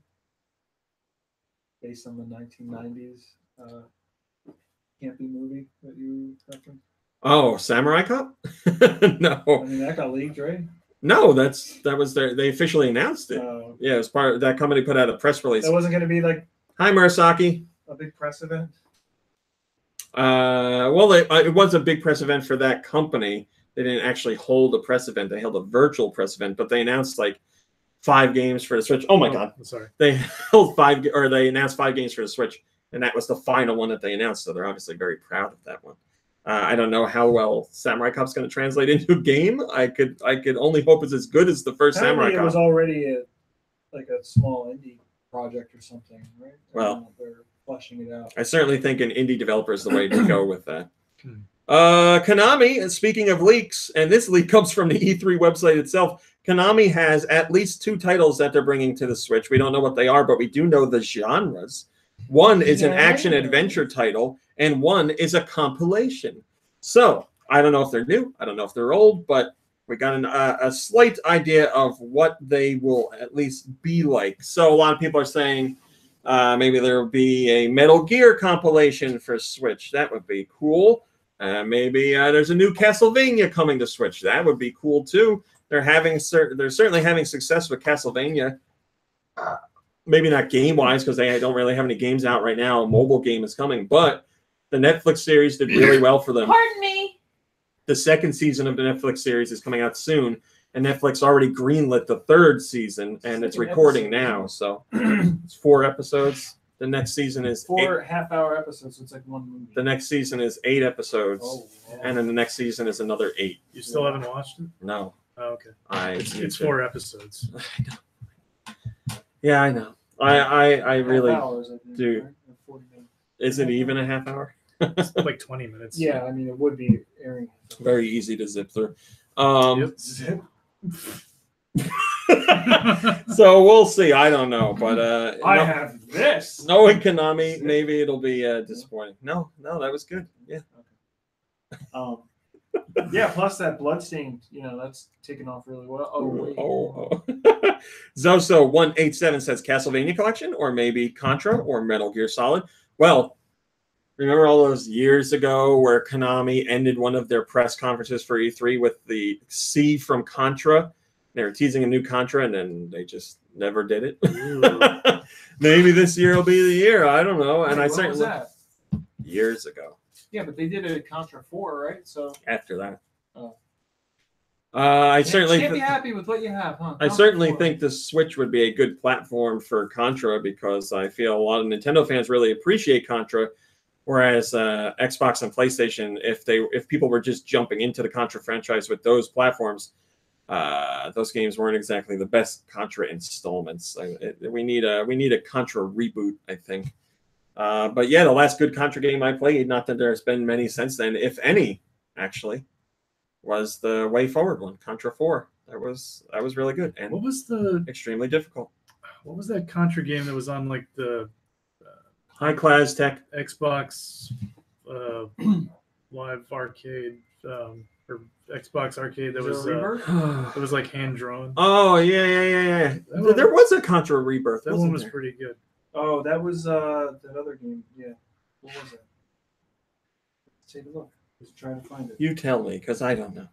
based on the 1990s campy movie that you referenced? Oh, Samurai Cop? No. I mean, that got leaked, right? No, that was they officially announced it. Yeah, it was part of that company put out a press release. That wasn't going to be like Hi Murasaki. A big press event. Well, it was a big press event for that company. They didn't actually hold a press event. They held a virtual press event, but they announced like 5 games for the Switch. Oh my God! Sorry. They announced 5 games for the Switch, and that was the final one that they announced. So they're obviously very proud of that one. I don't know how well Samurai Cop's going to translate into a game. I could only hope it's as good as the first Samurai Cop. It was already a small indie project or something, right? Well, they're fleshing it out. I certainly think an indie developer is the way to go with that. Konami, speaking of leaks, and this leak comes from the E3 website itself, Konami has at least 2 titles that they're bringing to the Switch. We don't know what they are, but we do know the genres. One is an action-adventure title, and one is a compilation. So, I don't know if they're new. I don't know if they're old, but we got a slight idea of what they will at least be like. So, a lot of people are saying maybe there will be a Metal Gear compilation for Switch. That would be cool. Maybe there's a new Castlevania coming to Switch. That would be cool, too. They're certainly having success with Castlevania. Maybe not game-wise, because they don't really have any games out right now. A mobile game is coming, but the Netflix series did really well for them. Pardon me. The 2nd season of the Netflix series is coming out soon, and Netflix already greenlit the 3rd season, and it's recording now. So it's 4 episodes. The next season is 4 half-hour episodes. So it's like 1 movie. The next season is 8 episodes, and then the next season is another 8. You still haven't watched it? No. Oh, okay. It's 4 episodes. I know. Yeah, I know. I really do. 40 minutes. Is it even a half hour? It's like 20 minutes. Yeah, I mean, it would be airing. Very easy to zip through. Zip. So we'll see. I don't know, but I have this. Knowing Konami, maybe it'll be disappointing. No, that was good. Yeah. Okay. Yeah, plus that Bloodstained, that's taken off really well. Oh, wait. Zoso187 says Castlevania Collection, or maybe Contra, or Metal Gear Solid. Well, remember all those years ago where Konami ended one of their press conferences for E3 with the C from Contra? They were teasing a new Contra, and then they just never did it. Maybe this year will be the year. I don't know. And Wait, I when certainly was that? Years ago. Yeah, but they did it at Contra 4, right? So after that. Oh. I certainly can't be happy with what you have, huh? I certainly think the Switch would be a good platform for Contra, because I feel a lot of Nintendo fans really appreciate Contra, whereas Xbox and PlayStation, if people were just jumping into the Contra franchise with those platforms, those games weren't exactly the best Contra installments. We need a Contra reboot, I think. But yeah, the last good Contra game I played, not that there's been many since then, if any, actually, was the Way Forward one, Contra 4. That was really good and what was the extremely difficult. What was that Contra game that was on like the High Class Tech Xbox Live Arcade or Xbox Arcade that was like hand drawn? Oh yeah. There was a Contra Rebirth. That one was pretty good. Oh, that was that other game. Yeah, what was it? Let's take a look. Just trying to find it. You tell me, because I don't know.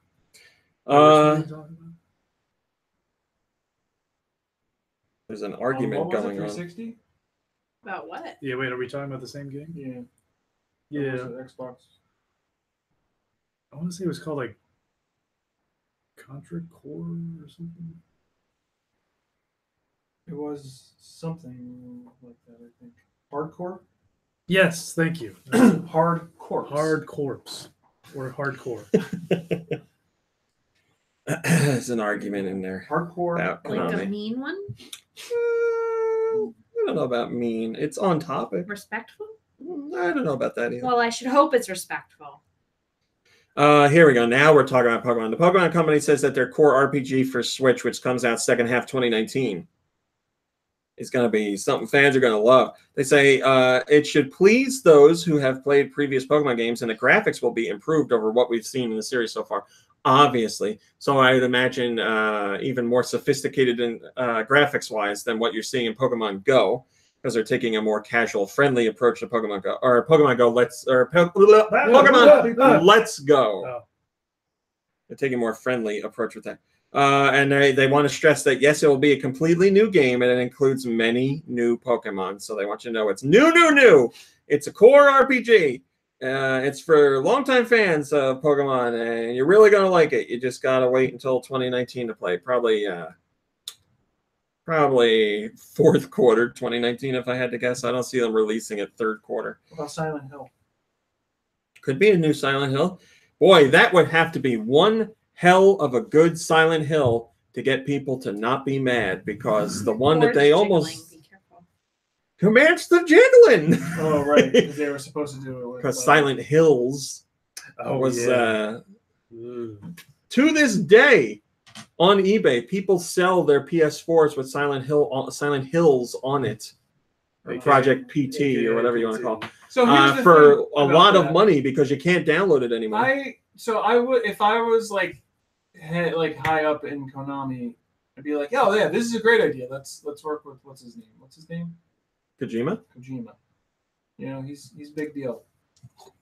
There's an argument going on. 360? About what? Yeah, wait, are we talking about the same game? Yeah. Yeah. Xbox. I want to say it was called like Contra Core or something. It was something like that, I think. Hardcore? Yes, thank you. Hard Corpse. Hard Corpse. Or Hardcore. There's an argument in there. Hardcore. Like a mean one? I don't know about mean. It's on topic. Respectful? I don't know about that either. Well, I should hope it's respectful. Here we go. Now we're talking about Pokemon. The Pokemon Company says that their core RPG for Switch, which comes out second half 2019, is going to be something fans are going to love. They say it should please those who have played previous Pokemon games, and the graphics will be improved over what we've seen in the series so far. Obviously. So I would imagine even more sophisticated in graphics-wise than what you're seeing in Pokemon Go, because they're taking a more casual-friendly approach to Pokemon Go. Or Pokemon Go Let's Go. Oh. They're taking a more friendly approach with that. And they want to stress that, yes, it will be a completely new game, and it includes many new Pokemon. So they want you to know it's new. It's a core RPG. It's for longtime fans of Pokemon, and you're really going to like it. You just got to wait until 2019 to play. Probably fourth quarter 2019, if I had to guess. I don't see them releasing it third quarter. What about Silent Hill? Could be a new Silent Hill. Boy, that would have to be one hell of a good Silent Hill to get people to not be mad, because the one that they almost... Command the jiggling. Oh, right, because they were supposed to do it. Because Silent Hills was to this day on eBay, people sell their PS4s with Silent Hills on it, or Project PT or whatever you want to call it. So for a lot of money, because you can't download it anymore. I would, if I was like high up in Konami, I'd be like, oh yeah, this is a great idea. Let's work with what's his name. Kojima. You know, he's a big deal.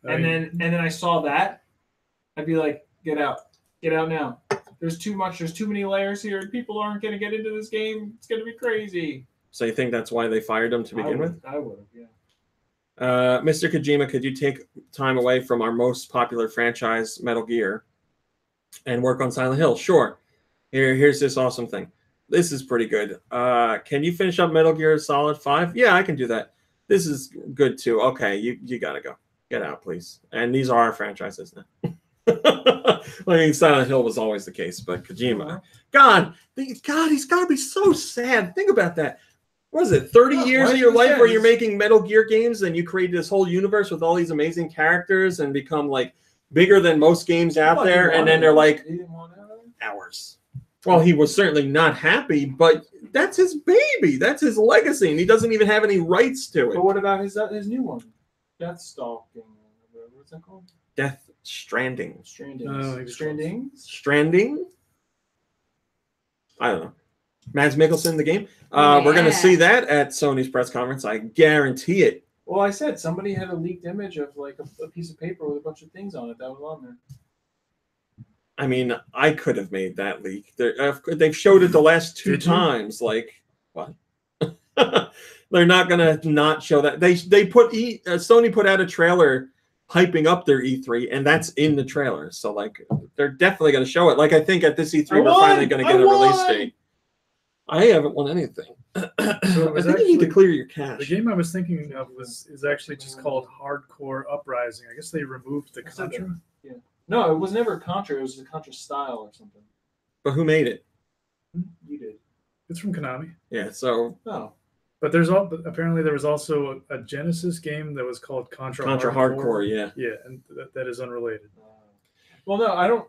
And then I saw that, I'd be like, get out now. There's too many layers here. People aren't going to get into this game. It's going to be crazy. So you think that's why they fired him to begin with? I would have, yeah. Mr. Kojima, could you take time away from our most popular franchise, Metal Gear, and work on Silent Hill? Sure. Here's this awesome thing. This is pretty good. Can you finish up Metal Gear Solid 5? Yeah, I can do that. This is good too. Okay, you gotta go. Get out, please. And these are our franchises now. I mean, Silent Hill was always the case, but Kojima, God, he's gotta be so sad. Think about that. What is it, 30 years of your life where you're making Metal Gear games and you create this whole universe with all these amazing characters and become like bigger than most games out there, and then they're like hours. Well, he was certainly not happy, but that's his baby. That's his legacy, and he doesn't even have any rights to it. But what about his new one? Death Stalking. What's that called? Death Stranding. Stranding? I don't know. Mads Mikkelsen, the game. We're going to see that at Sony's press conference. I guarantee it. Well, I said somebody had a leaked image of like a piece of paper with a bunch of things on it that was on there. I mean, I could have made that leak. They've showed it the last two times. Like, what? They're not gonna not show that. Sony put out a trailer hyping up their E3, and that's in the trailer. So like, they're definitely gonna show it. Like, I think at this E3 we're finally gonna get a release date. I haven't won anything. So I think you need to clear your cache. The game I was thinking of is actually just called Hardcore Uprising. I guess they removed the Contra. Yeah. No, it was never Contra. It was the Contra style or something. But who made it? You did. It's from Konami. Yeah, so... Oh. But apparently there was also a Genesis game that was called Contra Hardcore, yeah. Yeah, and that is unrelated. Well, no, I don't...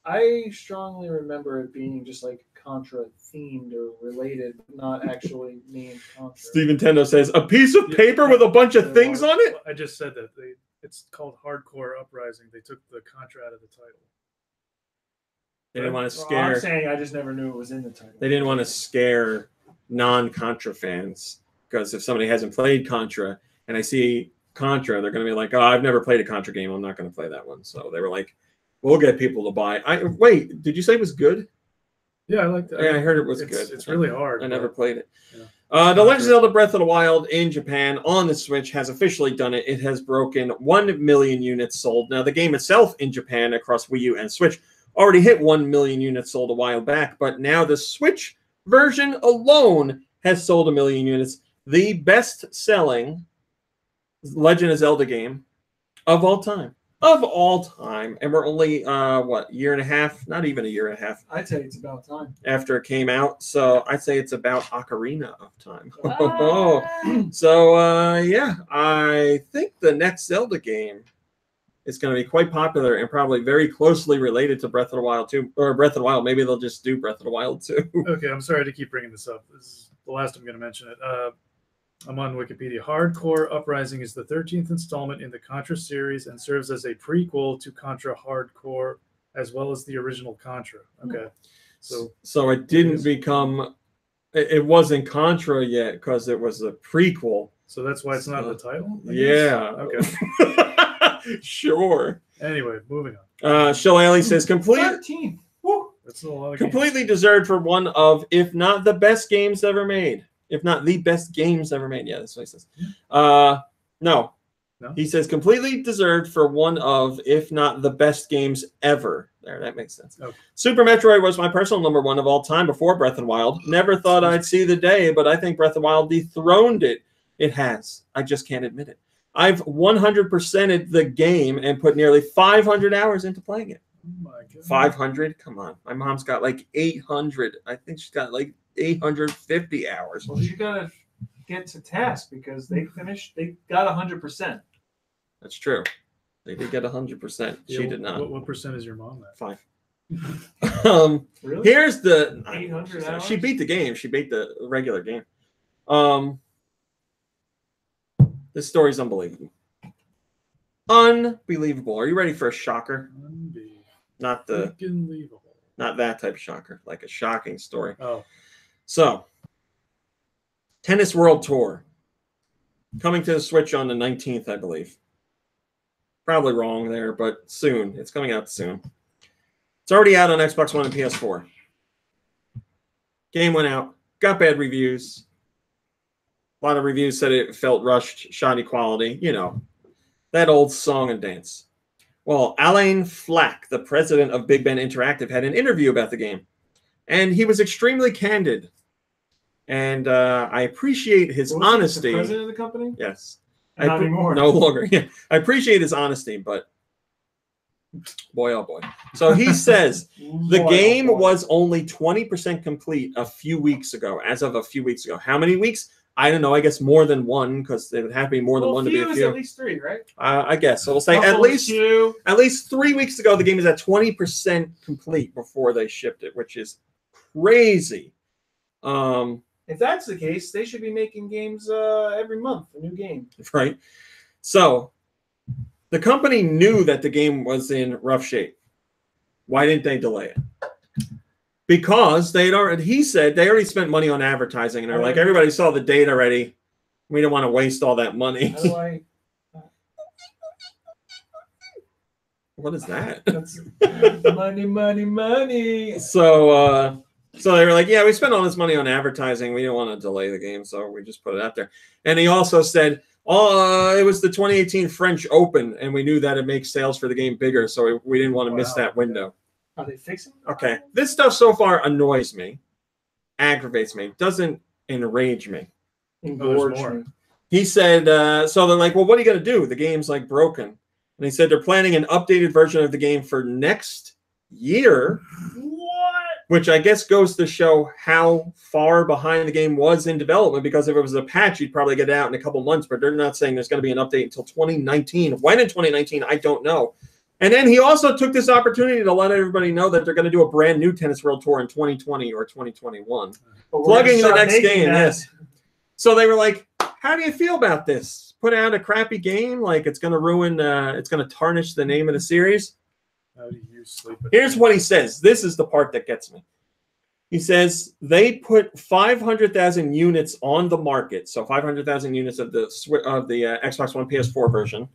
I strongly remember it being just like Contra themed or related, but not actually named Contra. Steve Nintendo says, a piece of paper with a bunch of things on it? I just said that. It's called Hardcore Uprising. They took the Contra out of the title. They didn't want to scare... I'm saying I just never knew it was in the title. They didn't want to scare non-Contra fans, because if somebody hasn't played Contra and I see Contra, they're going to be like, oh, I've never played a Contra game. I'm not going to play that one. So they were like, we'll get people to buy it. Wait, did you say it was good? Yeah, I liked it. Yeah, I heard it was good. It's really hard. I never played it. Yeah. The Legend of Zelda Breath of the Wild in Japan on the Switch has officially done it. It has broken 1 million units sold. Now, the game itself in Japan across Wii U and Switch already hit 1 million units sold a while back, but now the Switch version alone has sold 1 million units. The best-selling Legend of Zelda game of all time. Of all time. And we're only, year and a half? Not even a year and a half. I'd say it's about time. After it came out. So I'd say it's about Ocarina of Time. So, yeah, I think the next Zelda game is going to be quite popular and probably very closely related to Breath of the Wild 2. Or Breath of the Wild. Maybe they'll just do Breath of the Wild 2. Okay, I'm sorry to keep bringing this up. This is the last I'm going to mention it. I'm on Wikipedia. Hardcore Uprising is the 13th installment in the Contra series and serves as a prequel to Contra Hardcore, as well as the original Contra. Okay. So it didn't become... It wasn't Contra yet because it was a prequel. So that's why it's not in the title? Yeah. Okay. Sure. Anyway, moving on. Shillelagh says, 13th. Woo. That's a lot of completely deserved for one of, if not the best games ever made. If not the best games ever made. Yeah, that's what he says. No. He says completely deserved for one of, if not the best games ever. There, that makes sense. Okay. Super Metroid was my personal '1 of all time before Breath of the Wild. Never thought I'd see the day, but I think Breath of the Wild dethroned it. It has. I just can't admit it. I've 100%ed the game and put nearly 500 hours into playing it. Oh my God. 500? Come on. My mom's got like 800. I think she's got like 850 hours. Well, you gotta get to task because they got 100%. That's true. They did get 100%. She did not. What percent is your mom at? 5. Really? Here's the 800 hours? She beat the game. She beat the regular game. This story's unbelievable. Unbelievable. Are you ready for a shocker? Not that type of shocker, like a shocking story. Oh. So, Tennis World Tour. Coming to the Switch on the 19th, I believe. Probably wrong there, but soon. It's coming out soon. It's already out on Xbox One and PS4. Game went out. Got bad reviews. A lot of reviews said it felt rushed, shoddy quality. You know, that old song and dance. Well, Alain Flack, the president of Big Ben Interactive, had an interview about the game. And he was extremely candid. And I appreciate his honesty. The president of the company? Yes. Not anymore. No longer. Yeah. I appreciate his honesty, but boy, oh boy. So he says the game was only 20% complete a few weeks ago, as of a few weeks ago. How many weeks? I don't know. I guess more than one, because it would have to be more than one to be a few. At least 3, right? I guess. So we'll say at least 3 weeks ago, the game is at 20% complete before they shipped it, which is crazy. If that's the case, they should be making games every month, a new game. Right. So the company knew that the game was in rough shape. Why didn't they delay it? Because he said they already spent money on advertising, and they're like, everybody saw the date already. We don't want to waste all that money. How do I... What is that? That's money, money, money. So they were like, yeah, we spent all this money on advertising. We don't want to delay the game, so we just put it out there. And he also said, it was the 2018 French Open, and we knew that it makes sales for the game bigger, so we didn't want to miss that window. Are they fixing it? Okay. This stuff so far annoys me, aggravates me, doesn't enrage me. Engorge me. He said, so they're like, well, what are you going to do? The game's like broken. And he said they're planning an updated version of the game for next year. What? which I guess goes to show how far behind the game was in development, because if it was a patch, you'd probably get it out in a couple months, but they're not saying there's going to be an update until 2019. When in 2019, I don't know. And then he also took this opportunity to let everybody know that they're going to do a brand new Tennis World Tour in 2020 or 2021. Plugging the next game, yes. So they were like, how do you feel about this? Put out a crappy game, like it's going to ruin, it's going to tarnish the name of the series. How do you sleep? Here's what he says. This is the part that gets me. He says they put 500,000 units on the market, so 500,000 units of the Xbox One PS4 version.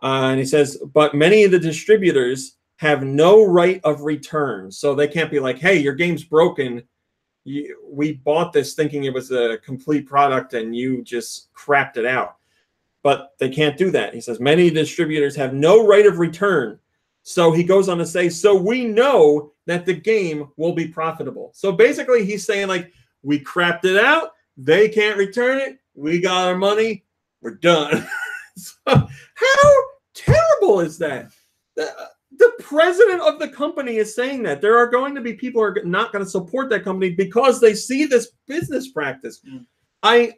And he says, but many of the distributors have no right of return, so they can't be like, hey, your game's broken. We bought this thinking it was a complete product, and you just crapped it out. But they can't do that. He says many distributors have no right of return. So he goes on to say, so we know that the game will be profitable. So basically he's saying, like, we crapped it out. They can't return it. We got our money. We're done. So how terrible is that? The president of the company is saying that. There are going to be people who are not going to support that company because they see this business practice. I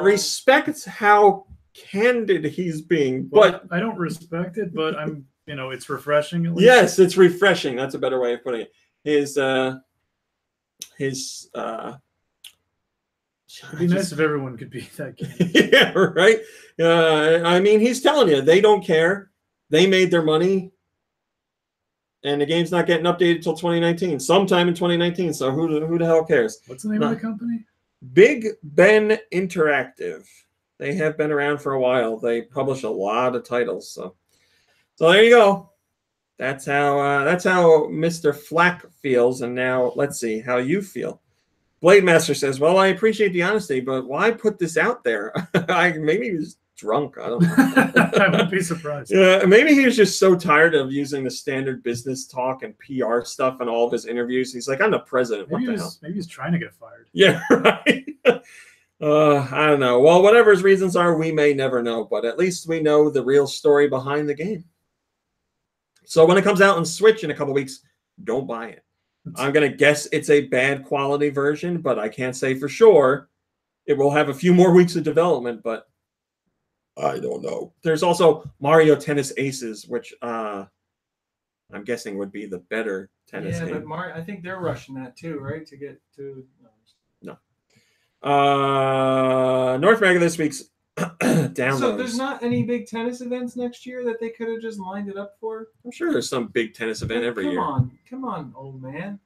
respect how candid he's being, but I don't respect it, but I'm, it's refreshing at least. Yes, it's refreshing. That's a better way of putting it. It'd be nice if everyone could be that game. Yeah, right. I mean, he's telling you they don't care. They made their money, and the game's not getting updated until 2019, sometime in 2019. So who the hell cares? What's the name of the company? Big Ben Interactive. They have been around for a while. They publish a lot of titles. So there you go. That's how Mr. Flack feels. And now let's see how you feel. Blade Master says, well, I appreciate the honesty, but why put this out there? Maybe he was drunk. I don't know. I wouldn't be surprised. Yeah, maybe he was just so tired of using the standard business talk and PR stuff in all of his interviews. He's like, I'm the president. Maybe he's trying to get fired. Yeah, right. I don't know. Well, whatever his reasons are, we may never know, but at least we know the real story behind the game. So when it comes out on Switch in a couple weeks, don't buy it. I'm going to guess it's a bad quality version, but I can't say for sure. It will have a few more weeks of development, but I don't know. There's also Mario Tennis Aces, which I'm guessing would be the better tennis game. Yeah, but Mario, I think they're rushing that too, right? To get to... No. North America this week's downloads. So there's not any big tennis events next year that they could have just lined it up for? I'm sure there's some big tennis event every year. Come on, old man.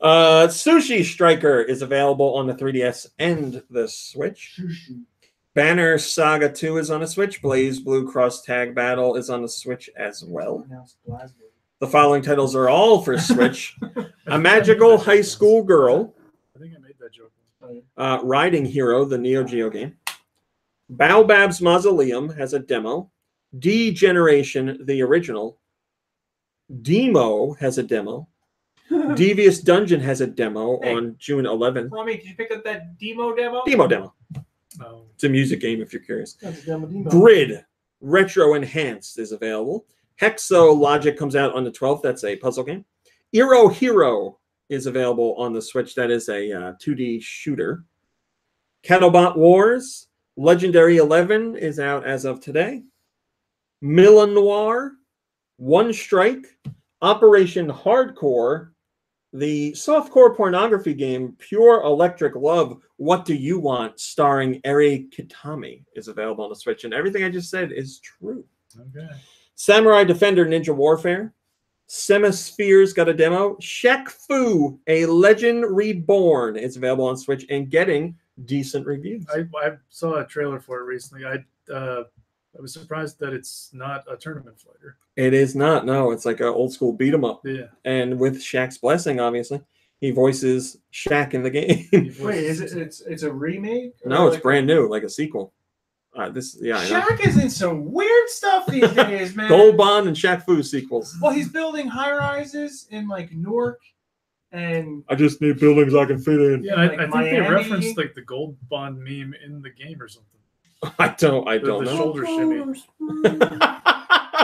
Sushi Striker is available on the 3DS and the Switch. Banner Saga 2 is on the Switch. Blaze Blue Cross Tag Battle is on the Switch as well. The following titles are all for Switch. A Magical High School Girl. I think I made that joke. Riding Hero, the Neo Geo game. Baobab's Mausoleum has a demo. D-Generation, the original. Demo has a demo. Devious Dungeon has a demo on June 11th. Rami, did you pick up that demo? Demo. Oh. It's a music game if you're curious. That's a demo. Grid Retro Enhanced is available. Hexo Logic comes out on the 12th. That's a puzzle game. Eero Hero is available on the Switch. That is a 2D shooter. Kettlebot Wars Legendary 11 is out as of today. Millenoir, One Strike, Operation Hardcore, the softcore pornography game Pure Electric Love, What Do You Want, starring Eri Kitami, is available on the Switch. And everything I just said is true. Okay. Samurai Defender Ninja Warfare. Semisphere's got a demo. Shaq Fu, A Legend Reborn, is available on Switch and getting decent reviews. I saw a trailer for it recently. I was surprised that it's not a tournament fighter. It is not. No, it's like an old school beat 'em up. Yeah. And with Shaq's blessing, obviously, he voices Shaq in the game. Wait, is it's a remake? No, it's brand new, like a sequel. Shaq is in some weird stuff these days, man. Gold Bond and Shaq Fu sequels. Well, he's building high rises in like Newark, and I just need buildings I can fit in. Yeah, like I think Miami. they referenced like the Gold Bond meme in the game or something. I don't The know. shoulder shimmy.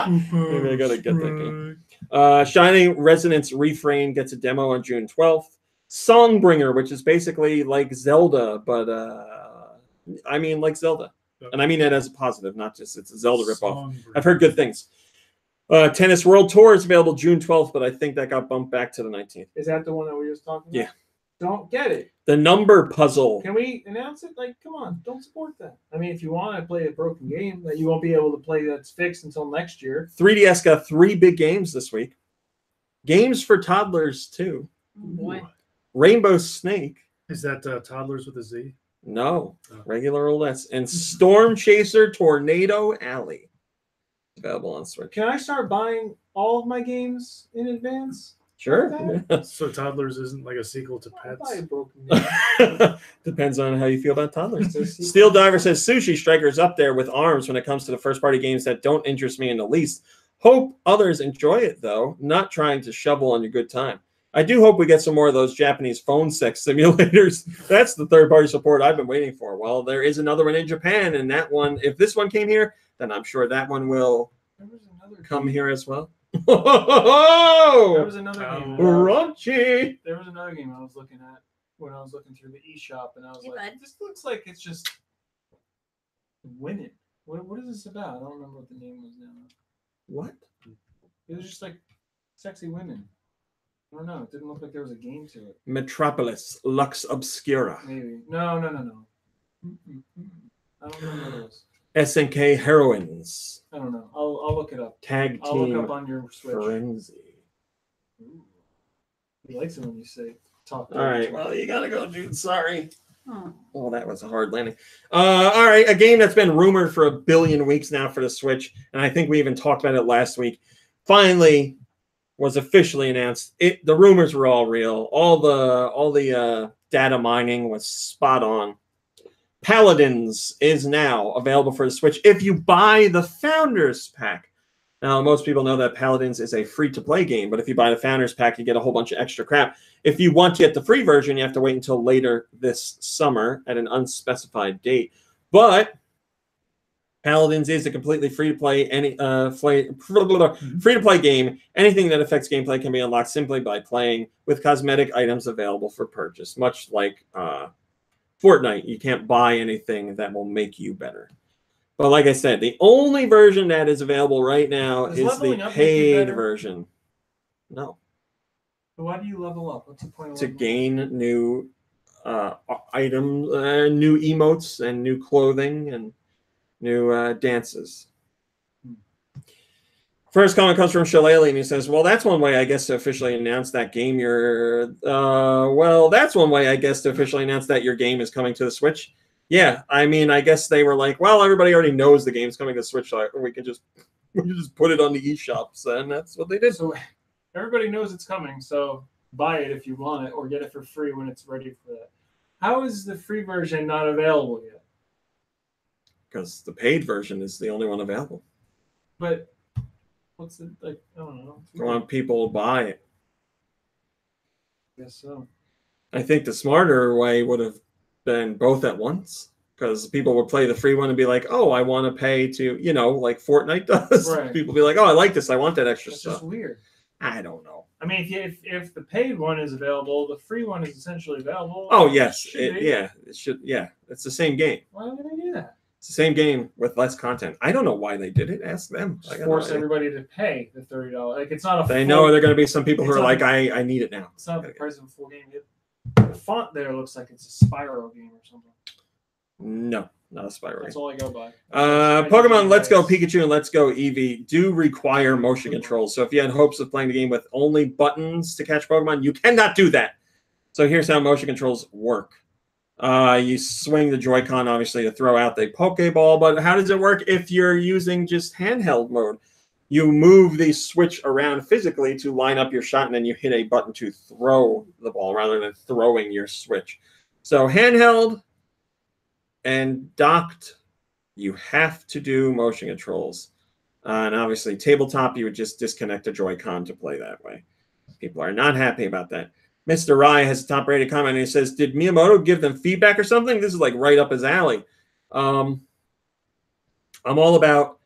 Maybe I gotta get that game. Shining Resonance Refrain gets a demo on June 12th. Songbringer, which is basically like Zelda, but I mean like Zelda. And I mean that as a positive, not just it's a Zelda ripoff. I've heard good things. Tennis World Tour is available June 12th, but I think that got bumped back to the 19th. Is that the one that we were just talking about? Yeah. Don't get it. The number puzzle. Can we announce it? Like, come on, don't support that. I mean, if you want to play a broken game that you won't be able to play that's fixed until next year. 3DS got 3 big games this week. Games for toddlers, too. Oh, boy. Rainbow Snake. Is that toddlers with a Z? No. Regular old S. And Storm Chaser Tornado Alley. Available on Switch. Can I start buying all of my games in advance? Sure. So Toddlers isn't like a sequel to I'll buy a Pets? broken game. Depends on how you feel about toddlers. Steel Diver says Sushi Striker is up there with ARMS when it comes to the first-party games that don't interest me in the least. Hope others enjoy it, though. Not trying to shovel on your good time. I do hope we get some more of those Japanese phone sex simulators. That's the third-party support I've been waiting for. Well, there is another one in Japan, and that one, if this one came here, then I'm sure that one will come here as well. There was another game. Raunchy. There was another game I was looking at when I was looking through the eShop, and I was like, bud. this looks like it's just winning. What is this about? I don't remember what the name was now. What? It was just like sexy women. I don't know. It didn't look like there was a game to it. Metropolis Lux Obscura. Maybe. No. I don't remember what it was. SNK Heroines. I don't know. I'll look it up. Tag I'll look Team up on your Switch. Frenzy. Ooh. He likes it when you say talk. All right. Well, you gotta go, dude. Sorry. Oh. Oh, that was a hard landing. All right. A game that's been rumored for a billion weeks now for the Switch, and I think we even talked about it last week, finally was officially announced. The rumors were all real. All the data mining was spot on. Paladins is now available for the Switch if you buy the Founders Pack. Now, most people know that Paladins is a free-to-play game, but if you buy the Founders Pack, you get a whole bunch of extra crap. If you want to get the free version, you have to wait until later this summer at an unspecified date. But Paladins is a completely free-to-play free-to-play game. Anything that affects gameplay can be unlocked simply by playing with cosmetic items available for purchase, much like Fortnite. You can't buy anything that will make you better. But like I said, the only version that is available right now is the paid version. No. So why do you level up? What's the point of to gain new items, new emotes, and new clothing, and new dances. First comment comes from Shillelagh, and he says, well, that's one way, I guess, to officially announce that game that's one way, I guess, to officially announce that your game is coming to the Switch. Yeah, I mean, I guess they were like, well, everybody already knows the game's coming to the Switch, so we can just put it on the eShops, and that's what they did. So everybody knows it's coming, so buy it if you want it, or get it for free when it's ready for that. How is the free version not available yet? Because the paid version is the only one available. But what's it like? I don't know. I want people to buy it. I guess so. I think the smarter way would have been both at once, because people would play the free one and be like, oh, I want to pay to, like Fortnite does. Right. People be like, oh, I like this. I want that extra That's stuff. just weird. I don't know. I mean, if the paid one is available, the free one is essentially available. Oh, yes. It should. Yeah. It's the same game. Why would they do that? It's the same game with less content. I don't know why they did it. Ask them. Just force everybody to pay the $30. Like, it's not a. They know there are going to be some people who are like, I need it now. It's not the price of a full game. The font there looks like it's a Spyro game or something. No, not a Spyro. That's all I go by. Pokemon Let's Go Pikachu and Let's Go Eevee do require motion controls. So if you had hopes of playing the game with only buttons to catch Pokemon, you cannot do that. So here's how motion controls work. You swing the Joy-Con, obviously, to throw out the Poké Ball. But how does it work if you're using just handheld mode? You move the Switch around physically to line up your shot, and then you hit a button to throw the ball rather than throwing your Switch. So handheld and docked, you have to do motion controls. And obviously, tabletop, you would just disconnect a Joy-Con to play that way. People are not happy about that. Mr. Rai has a top-rated comment, and he says, did Miyamoto give them feedback or something? This is like right up his alley. I'm all about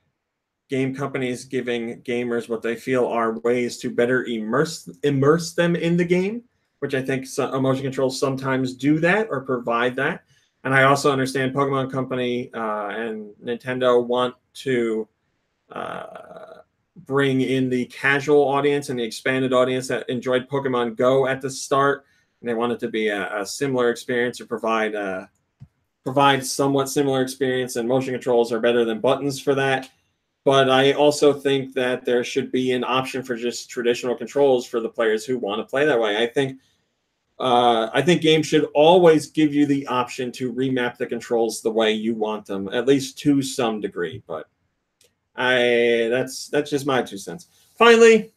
game companies giving gamers what they feel are ways to better immerse them in the game, which I think motion controls sometimes do that or provide that. And I also understand Pokemon Company and Nintendo want to bring in the casual audience and the expanded audience that enjoyed Pokemon Go at the start. And they want it to be a similar experience or provide somewhat similar experience, and motion controls are better than buttons for that. But I also think that there should be an option for just traditional controls for the players who want to play that way. I think games should always give you the option to remap the controls the way you want them, at least to some degree. But that's just my 2 cents. Finally,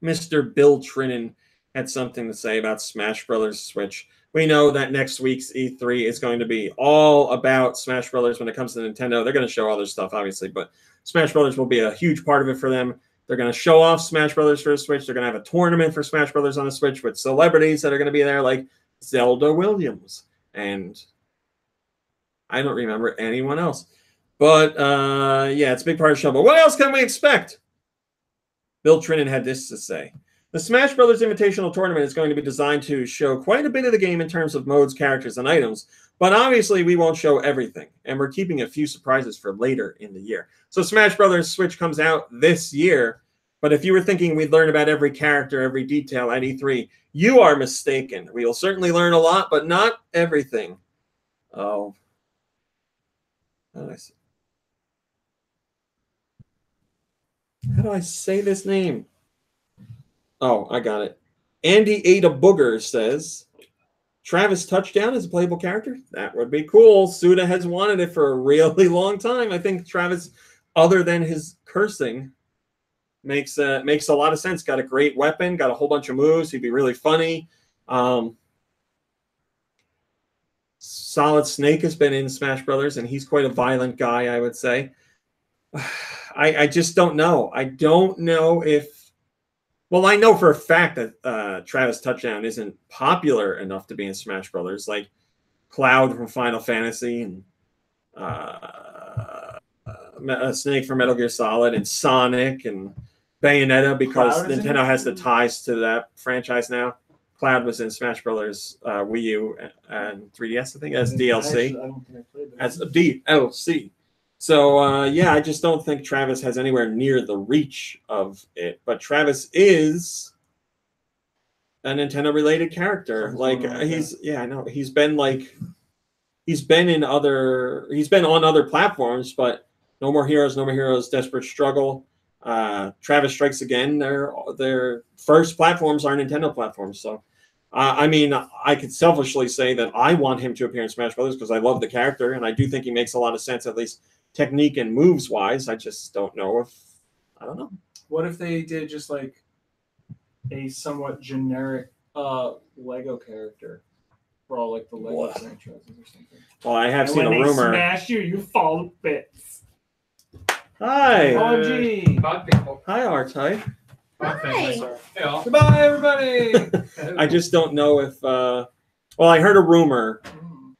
Mr. Bill Trinan had something to say about Smash Brothers Switch. We know that next week's E3 is going to be all about Smash Brothers when it comes to Nintendo. They're going to show other stuff, obviously, but Smash Brothers will be a huge part of it for them. They're going to show off Smash Brothers for the Switch. They're going to have a tournament for Smash Brothers on the Switch with celebrities that are going to be there, like Zelda Williams. And I don't remember anyone else. But, yeah, it's a big part of the show. But what else can we expect? Bill Trinan had this to say. The Smash Brothers Invitational Tournament is going to be designed to show quite a bit of the game in terms of modes, characters, and items, but obviously we won't show everything, and we're keeping a few surprises for later in the year. So Smash Brothers Switch comes out this year, but if you were thinking we'd learn about every character, every detail at E3, you are mistaken. We will certainly learn a lot, but not everything. Oh. How do I say this name? Oh, I got it. Andy Ada Booger says, Travis Touchdown is a playable character? That would be cool. Suda has wanted it for a really long time. I think Travis, other than his cursing, makes a lot of sense. Got a great weapon, got a whole bunch of moves. He'd be really funny. Solid Snake has been in Smash Brothers, and he's quite a violent guy, I would say. I just don't know. I don't know if... Well, I know for a fact that Travis Touchdown isn't popular enough to be in Smash Brothers, like Cloud from Final Fantasy and Snake from Metal Gear Solid and Sonic and Bayonetta, because Nintendo has the ties to that franchise now. Cloud was in Smash Brothers Wii U and 3DS, I think, as DLC. I don't think I played that. As a DLC. So, yeah, I just don't think Travis has anywhere near the reach of it. But Travis is a Nintendo-related character. Like, I know. He's been on other platforms, but No More Heroes, Desperate Struggle, Travis Strikes Again. Their first platforms are Nintendo platforms. So, I mean, I could selfishly say that I want him to appear in Smash Brothers because I love the character, and I do think he makes a lot of sense, at least technique and moves wise. I just don't know if I don't know. What if they did just like a somewhat generic Lego character for all like the Lego franchises or something? Well, I have seen a rumor. Smash you, you fall to bits. Hi. OMG. Hi, R-Type. Hi. Goodbye, everybody. I just don't know if well, I heard a rumor,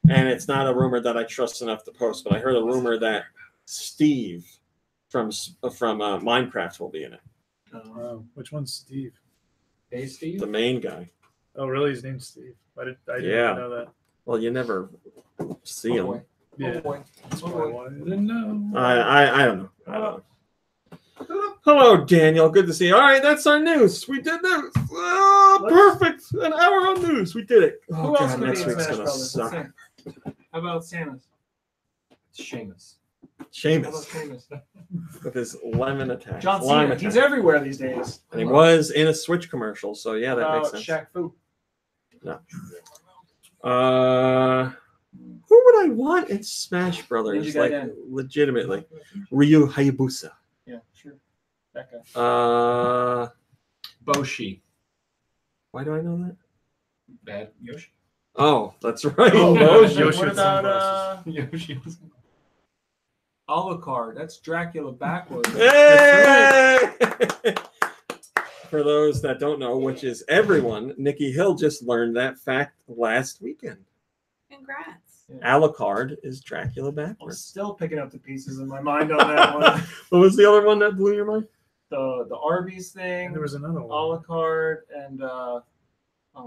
and it's not a rumor that I trust enough to post, but I heard a rumor that Steve from Minecraft will be in it. Which one's Steve? Hey, Steve? The main guy. Oh, really? His name's Steve. I didn't know that. Well, you never see him. Boy. Yeah. Oh, boy. That's what I didn't know. I don't know. I don't know. Hello, Daniel. Good to see you. All right, that's our news. We did news. Oh, perfect. An hour on news. We did it. Who else could next be in week's Smash gonna Brothers? suck. How about Samus? Seamus. Seamus with his lemon attack. John Cena. He's everywhere these days. And he was in a Switch commercial, so yeah, that makes sense. Shaq Fu. No. Who would I want in Smash Brothers? Like legitimately, Ryu Hayabusa. Yeah, sure. That guy. Boshi. Why do I know that? Bad Yoshi. Oh, that's right. Oh, Yoshi. What about Yoshi. Alucard? That's Dracula backwards. Hey! For those that don't know, which is everyone, Nikki Hill just learned that fact last weekend. Congrats. Alucard is Dracula I'm backwards. still picking up the pieces in my mind on that one. What was the other one that blew your mind? The Arby's thing. And there was another a one. la carte, and oh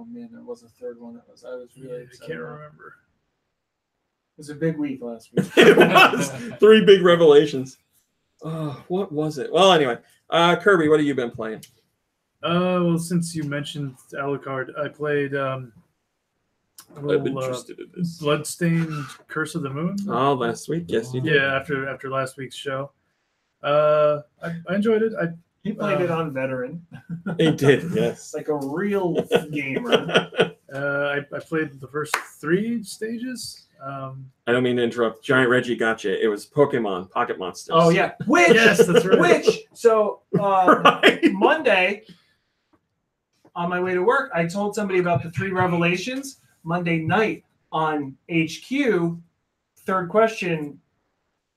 man, there was a third one that I was really I excited can't about. remember. It was a big week last week. It was 3 big revelations. Oh, what was it? Well, anyway, Kirby, what have you been playing? Well, since you mentioned Alucard, I played I'm interested in this. Bloodstained Curse of the Moon. Oh, last week, yes, you did. Yeah, after last week's show. I enjoyed it. He played it on veteran. He did, yes. Like a real gamer. I played the first 3 stages. I don't mean to interrupt. Giant Reggie got you. It was Pokemon Pocket Monsters. Oh yeah, which Yes, that's right. which so Right. Monday on my way to work, I told somebody about the 3 revelations. Monday night on HQ, third question: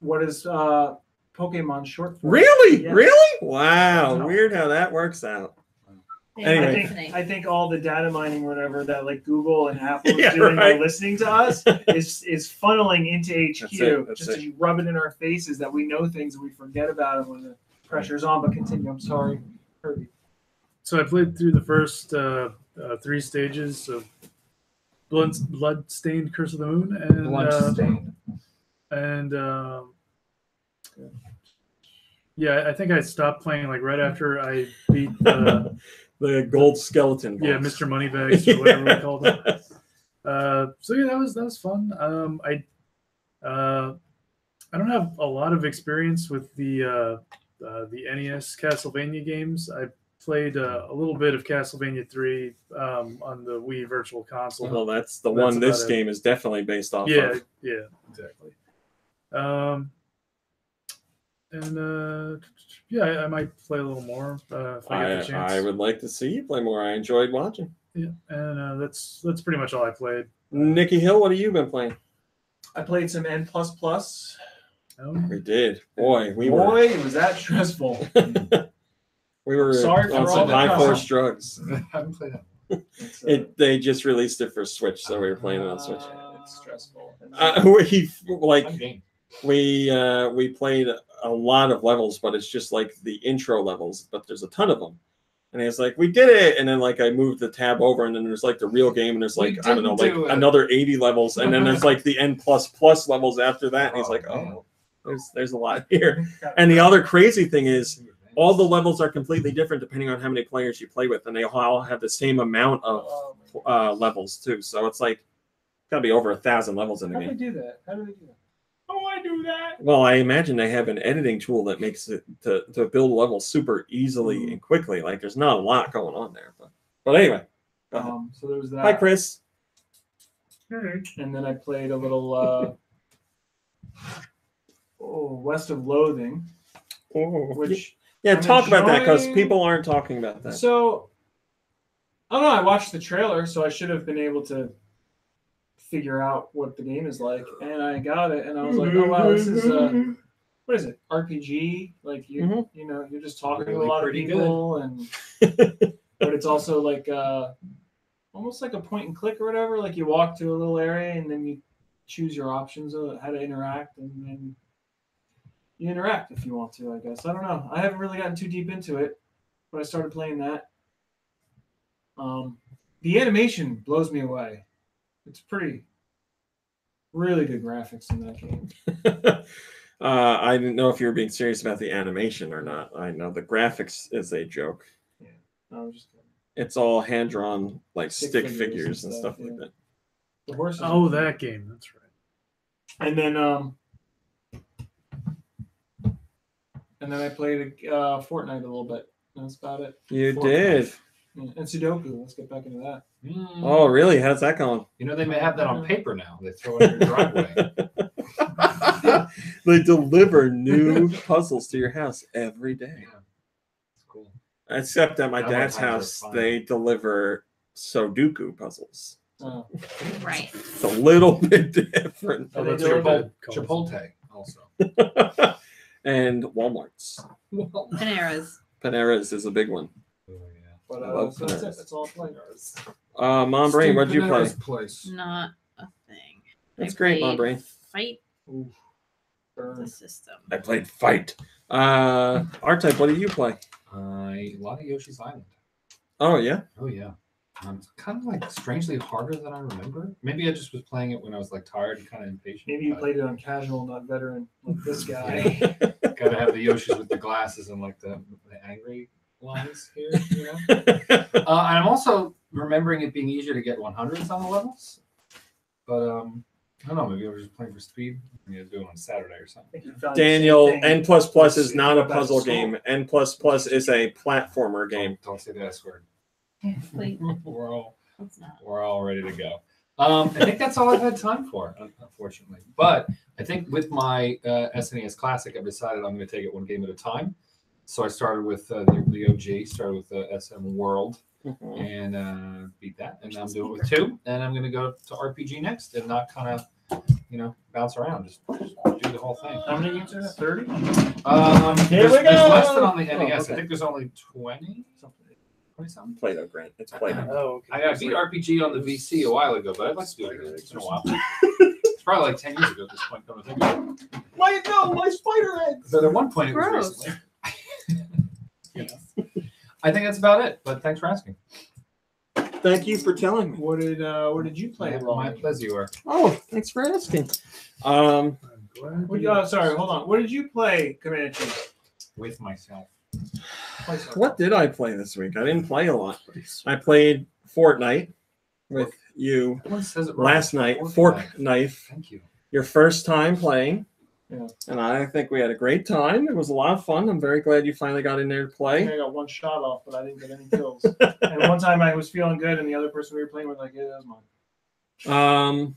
what is Pokemon short for? Really? Yeah. Really? Wow. No. Weird how that works out. Anyway. I think all the data mining, whatever that like Google and Apple is Yeah, doing right. by listening to us, is funneling into HQ That's just it. as you rub it in our faces that we know things and we forget about them when the pressure's on. But continue. I'm sorry, Kirby. So I played through the first 3 stages of Bloodstained Curse of the Moon, and yeah, I think I stopped playing like right after I beat The gold skeleton boss. yeah, Mr. Moneybags or whatever we called him. So yeah, that was fun. I don't have a lot of experience with the NES Castlevania games. I played a little bit of Castlevania 3 on the Wii Virtual Console. Well, that's the That's one this about it. game is definitely based off Yeah, of. yeah, exactly. Yeah, I might play a little more if I get the chance. I would like to see you play more. I enjoyed watching. Yeah, and that's pretty much all I played. Nikki Hill, what have you been playing? I played some N++. We did. Boy, was that stressful. we were Sorry for on all some the high cussing. force drugs. I haven't played that. It's, They just released it for Switch, so we were playing it on Switch. it's stressful. Fun game. We played a lot of levels, but it's just like the intro levels, but there's a ton of them. And he's like, we did it. And then like I moved the tab over, and then there's like the real game, and there's like, I don't know, like another 80 levels, and then there's like the N++ levels after that. And he's like, oh, there's a lot here. And the other crazy thing is all the levels are completely different depending on how many players you play with, and they all have the same amount of levels too. So it's like gotta be over 1,000 levels in the How do game. they do that? How do they do that? Oh, I do that. Well, I imagine they have an editing tool that makes it to build levels super easily and quickly. Like there's not a lot going on there, but anyway. Go ahead. So there was that. Hi, Chris. And then I played a little West of Loathing, which yeah, talk about that because enjoying- people aren't talking about that. So I don't know. I watched the trailer, so I should have been able to figure out what the game is like, and I got it, and I was like, oh wow, this is what is it? RPG? Like you know, you're just talking to a lot of people, and but it's also like almost like a point and click or whatever. Like you walk to a little area, and then you choose your options of how to interact, and then you interact if you want to. I guess I don't know. I haven't really gotten too deep into it, but I started playing that. The animation blows me away. It's really good graphics in that game. I didn't know if you were being serious about the animation or not. I know the graphics is a joke. Yeah, I was just kidding. It's all hand drawn, like stick figures and stuff yeah. like that. The horses. Oh, that game. That's right. And then I played Fortnite a little bit. That's about it. You Fortnite. did. Yeah. And Sudoku. Let's get back into that. Oh, really? How's that going? You know, they may have that on paper now. They throw it in your driveway. They deliver new puzzles to your house every day. Yeah. It's cool. Except at my That dad's one times house, are fun. they deliver Sudoku puzzles. Oh. Right. It's a little bit different. Oh, They that's deliver right. Chipotle also. And Walmart's. Panera's. Panera's is a big one. Oh, yeah. But I love so that's it. Panera's. That's all I played. Mom Brain, what'd you play? Place. Not a thing. That's great, Mom Brain. Fight Ooh, the system. I played Fight. R-Type, what did you play? A lot of Yoshi's Island. Oh, yeah? Oh, yeah. It's kind of like strangely harder than I remember. Maybe I just was playing it when I was like tired and kind of impatient. Maybe you played it on casual, not veteran, like this guy. Gotta have the Yoshis with the glasses and like the angry lines here, you know? And I'm also remembering it being easier to get 100s on the levels. But I don't know, maybe I was just playing for speed. I'm going to do it on Saturday or something. Daniel, N++ is not a puzzle game. N++ is a platformer game. Don't say that word. Wait, We're all it's not. We're all ready to go. I think that's all I've had time for, unfortunately. But I think with my SNES Classic, I've decided I'm going to take it one game at a time. So I started with the OG, started with SM World, and beat that. And now I'm doing it with 2. And I'm going to go to RPG next and not kind of, bounce around. Just do the whole thing. How many games are there? 30? There's less than on the NES. Okay. I think there's only 20 something. Play-Doh, Grant. It's Play-Doh. Oh, okay. I beat RPG on the VC a while ago, but I'd like to do it again. It's been a while. It's probably like 10 years ago at this point. Come to think of it. My spider eggs! But at one point, it was recently. I think that's about it. But thanks for asking. Thank you for telling me. What did you play? My pleasure. Oh, thanks for asking. Sorry, hold on. What did you play, Comanche? With myself. What did I play this week? I didn't play a lot. I played Fortnite with you last night. Fortnite. Thank you. Your first time playing. Yeah. And I think we had a great time. It was a lot of fun. I'm very glad you finally got in there to play. I think I got one shot off, but I didn't get any kills. And one time I was feeling good, and the other person we were playing was like, "Yeah, that was mine."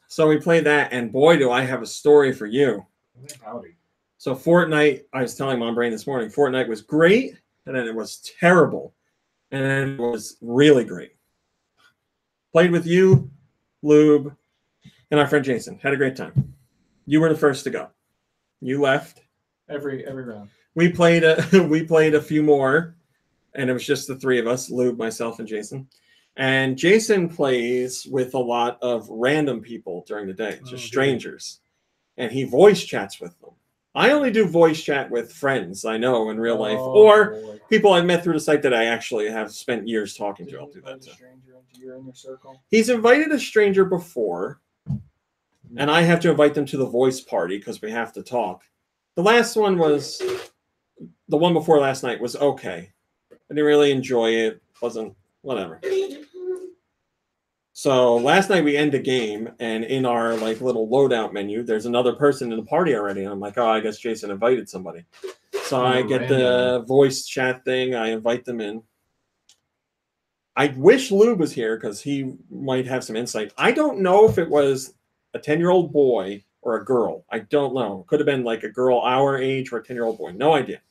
So we played that, and boy, do I have a story for you. Howdy. So Fortnite, I was telling Mom Brain this morning, Fortnite was great, and then it was terrible, and then it was really great. Played with you, Lube, and our friend Jason. Had a great time. You were the first to go. You left. Every round. We played a few more, and it was just the 3 of us, Lube, myself, and Jason. And Jason plays with a lot of random people during the day, just strangers, and he voice chats with them. I only do voice chat with friends I know in real life, or people I've met through the site that I actually have spent years talking to. I'll do that too. You're in your circle. He's invited a stranger before, and I have to invite them to the voice party because we have to talk. The one before last night was okay. I didn't really enjoy it. Wasn't whatever. So last night we end the game, and in our little loadout menu, there's another person in the party already. And I'm like, oh, I guess Jason invited somebody. So I get the voice chat thing. I invite them in. I wish Lube was here because he might have some insight. I don't know if it was a 10-year-old boy or a girl. I don't know. Could have been like a girl our age or a 10-year-old boy. No idea.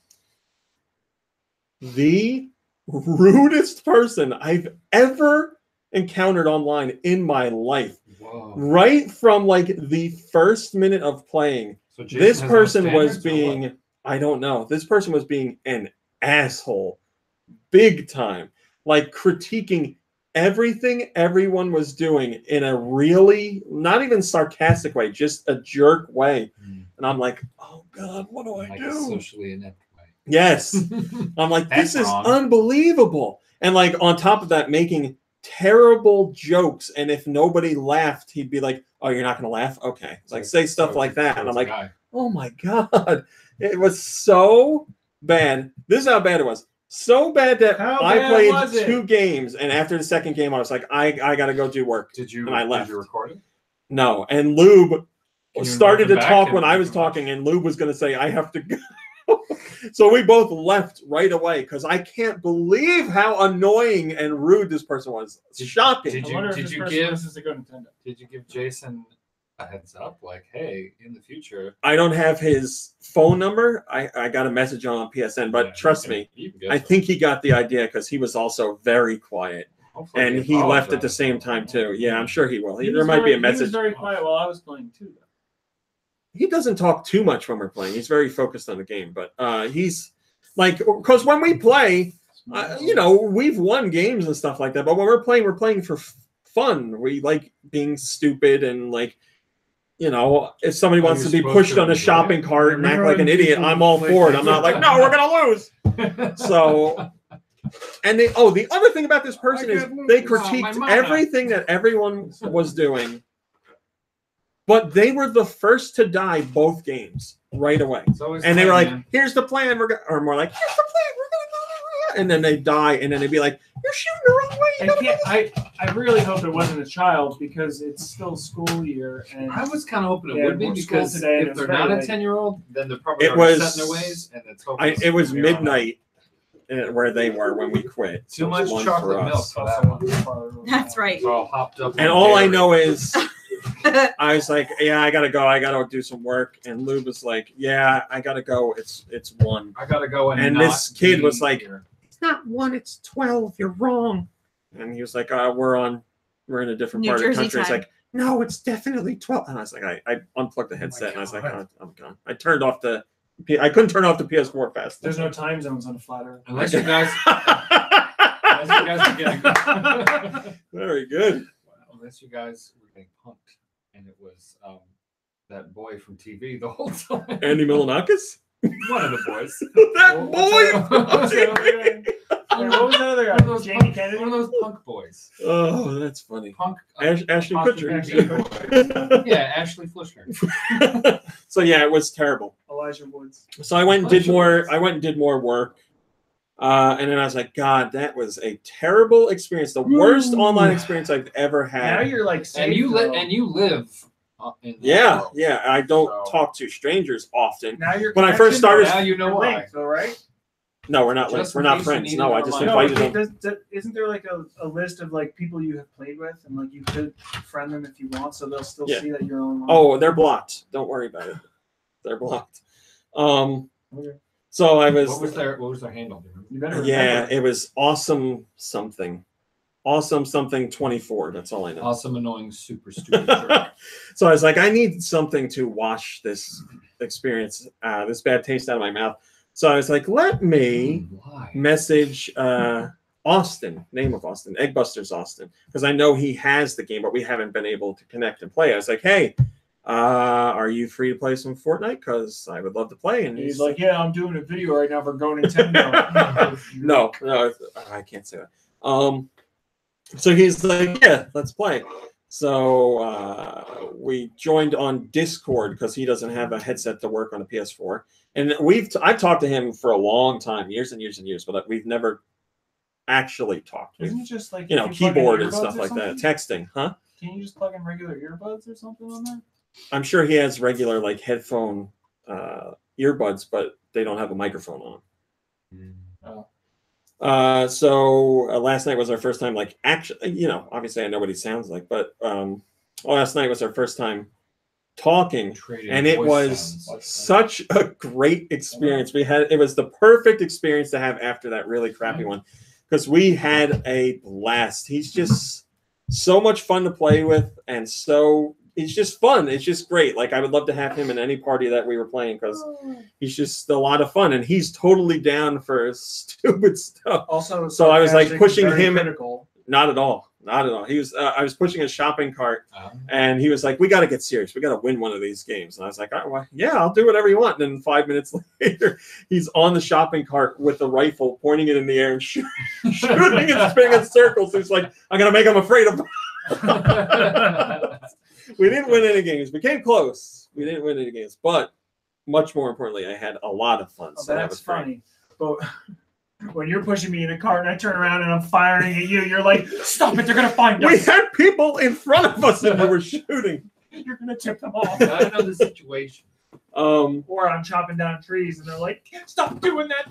The rudest person I've ever encountered online in my life. Whoa. Right from the first minute of playing, so this person was being, I don't know, this person was being an asshole big time, critiquing everything everyone was doing in a really not even sarcastic way, just a jerk way. And I'm like, oh God, what do I do? Socially inept way. Yes. I'm like, this is unbelievable. And on top of that, making terrible jokes, and if nobody laughed, he'd be like, oh, you're not gonna laugh? Okay. Say stuff like that. And I'm like, oh my God. It was so bad. This is how bad it was. So bad that I played 2 games, and after the second game, I was like, I gotta go do work. Did you record it? No. And Lube started to talk when I was talking, and Lube was gonna say, I have to go. So we both left right away because I can't believe how annoying and rude this person was. Shocking. Did you give Jason a heads up, hey, in the future? I don't have his phone number. I got a message on PSN, but trust me, I think he got the idea because he was also very quiet. Hopefully and he left at the same time too. Yeah, I'm sure he will. There might be a message. He was very quiet while I was playing too, though. He doesn't talk too much when we're playing. He's very focused on the game, but he's because when we play, we've won games and stuff like that. But when we're playing for fun. We like being stupid and like, you know, if somebody wants to be pushed on a shopping cart and act like an idiot, I'm all for it. I'm not like, no, we're gonna lose. So, and the other thing about this person is they critiqued everything that everyone was doing, but they were the first to die both games right away. And they were like, here's the plan. Or more like, here's the plan. We're gonna go. And then they die, and then they'd be like, you're shooting the wrong way. I really hope it wasn't a child because it's still school year. And I was kind of hoping it would be because if they're not a 10-year-old, then they're probably set in their ways. And it was midnight where they were when we quit. Too much chocolate milk for that one. That's right. All hopped up. And all I know is I was like, yeah, I gotta go. I gotta do some work. And Lou was like, yeah, I gotta go. It's 1. I gotta go. And this kid was like, it's not 1, it's 12. You're wrong. And he was like, we're in a different part of the country. It's like, no, it's definitely 12. And I was like, I unplugged the headset and I was like, oh, I'm gone. I couldn't turn off the PS4 fast. There's no time zones on a flat Earth. Unless you guys are getting very good. Unless you guys were getting punked, and it was that boy from TV the whole time. Andy Milonakis? One of the boys. That boy from TV. What was the other guy? Jamie Kennedy? One of those punk boys. Oh, that's funny. Punk. Ashley Kutcher. Yeah, Ashley Flushner. So yeah, it was terrible. Elijah Woods. So I went and did more work. And then I was like, God, that was a terrible experience. The worst online experience I've ever had. Now you're like, and you live. In yeah. I don't talk to strangers often. Now you're when I first started. Now you know why. Though, right? No, we're not linked. We're not friends. No, I just invited them. Isn't there like a list of like people you have played with, and like you could friend them if you want, so they'll still see that you're online? Oh, they're blocked. Don't worry about it. They're blocked. Okay. So I was. What was their handle? Yeah, it was awesome something. Awesome something 24. That's all I know. Awesome, annoying, super stupid. So I was like, I need something to wash this experience, this bad taste out of my mouth. So I was like, let me message Austin, name of Austin, Eggbusters Austin, because I know he has the game, but we haven't been able to connect and play. I was like, hey, are you free to play some Fortnite? Because I would love to play. And he's like, yeah, I'm doing a video right now for GoNintendo. No, I can't say that. So he's like, yeah, let's play. So we joined on Discord because he doesn't have a headset to work on a PS4. And I've talked to him for a long time, years and years and years, but we've never actually talked. Isn't it just like keyboard and stuff like that, texting, huh? Can you just plug in regular earbuds or something on there? I'm sure he has regular like headphone earbuds, but they don't have a microphone on. So last night was our first time, like actually, obviously I know what he sounds like, but last night was our first time talking, and it was such a great experience. It was the perfect experience to have after that really crappy one, because we had a blast. He's just so much fun to play with, and he's just fun. It's just great. Like I would love to have him in any party that we were playing, because he's just a lot of fun, and he's totally down for stupid stuff. Also, so I was like pushing him. Critical. Not at all. Not at all. He was. I was pushing a shopping cart, and he was like, "We got to get serious. We got to win one of these games." And I was like, "All right, well, yeah, I'll do whatever you want." And then 5 minutes later, he's on the shopping cart with a rifle, pointing it in the air and shooting and spinning in circles. He's like, "I'm gonna make him afraid of." We didn't win any games. We came close. We didn't win any games, but much more importantly, I had a lot of fun. So that's funny. But when you're pushing me in a cart and I turn around and I'm firing at you, you're like, "Stop it! They're gonna find us." We had people in front of us and we were shooting. You're gonna tip them off. I know the situation. Or I'm chopping down trees and they're like, "Stop doing that!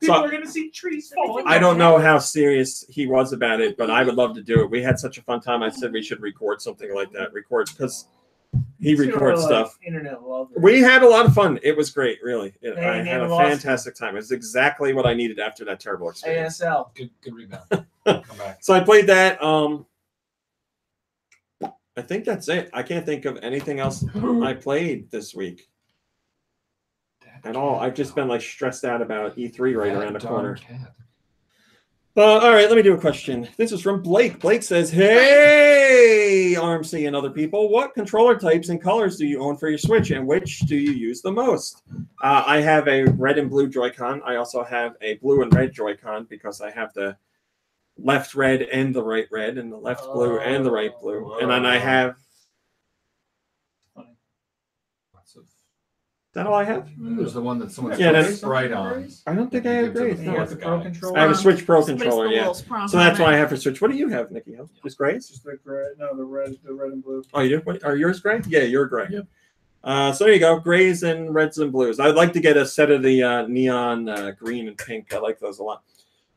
People are gonna see trees falling." I don't know how serious he was about it, but I would love to do it. We had such a fun time. I said we should record something like that. Because he records stuff. Internet love. We had a lot of fun. It was great, really. I had a fantastic time. It was exactly what I needed after that terrible experience. ASL. Good rebound. Come back. So I played that. I think that's it. I can't think of anything else I played this week at all. I've just been like stressed out about E3 right around the corner. All right, let me do a question. This is from Blake. Blake says, hey, RMC and other people, what controller types and colors do you own for your Switch, and which do you use the most? I have a red and blue Joy-Con. I also have a blue and red Joy-Con because I have the left red and the right red and the left blue and the right blue. And then I have... Is that all I have? There's the one that someone's right on. I don't think I have Grays. No, the Pro controller. I have a Switch Pro controller, yeah. So that's what I have for Switch. What do you have, Nikki? Just Grays? Just the gray. No, the red and blue. Oh, you do? What, are yours gray? Yeah, you're gray. Yep. So there you go, grays and reds and blues. I'd like to get a set of the neon green and pink. I like those a lot.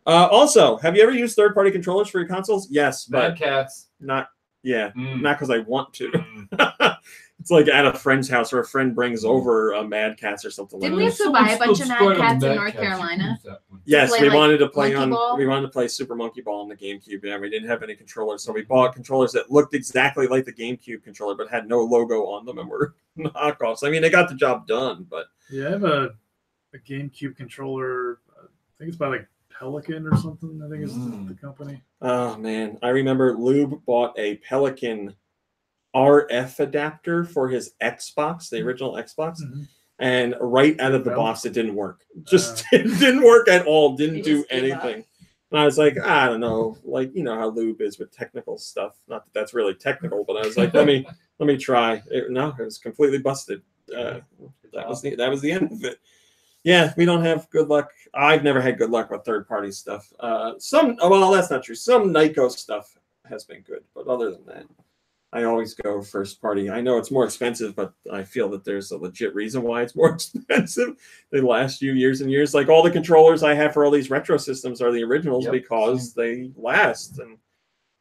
Also, have you ever used third-party controllers for your consoles? Yes, but Mad Cats. Not because I want to. It's like at a friend's house or a friend brings over a Mad Cats or something Didn't like we that. have to buy a bunch of Mad Cats in North Carolina? Yes, play, we like, wanted to play Monkey Ball? we wanted to play Super Monkey Ball on the GameCube, and we didn't have any controllers, so we bought controllers that looked exactly like the GameCube controller but had no logo on them and were knockoffs. I mean, they got the job done, but Yeah, I have a GameCube controller. I think it's by like Pelican or something. I think is the company. Oh man, I remember Lube bought a Pelican RF adapter for his Xbox, the original Xbox, and right out of the box it didn't work. Just it didn't work at all. Didn't do anything. And I was like, I don't know, like you know how Lube is with technical stuff. Not that that's really technical, but I was like, let me try. No, it was completely busted. That was the end of it. Yeah, we don't have good luck. I've never had good luck with third-party stuff. Well, that's not true. Some Nyko stuff has been good, but other than that, I always go first party. I know it's more expensive, but I feel that there's a legit reason why it's more expensive. They last you years and years. Like all the controllers I have for all these retro systems are the originals because they last, and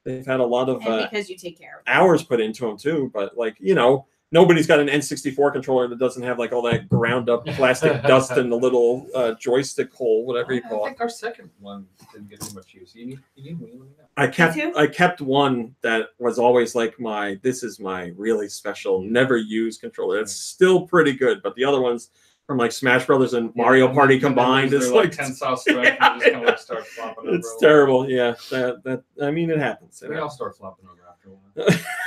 they've had a lot of because you take care of them. hours put into them too. But like you know. Nobody's got an N64 controller that doesn't have like all that ground up plastic dust in the little joystick hole, whatever you call it. I think our second one didn't get too much use. You need one? I kept one that was always like this is my really special, never used controller. It's still pretty good, but the other ones from like Smash Brothers and Mario Party combined, it's like tensile strength and just kind of like start flopping over. It's terrible. Yeah, that I mean it happens. We all start flopping over after a while.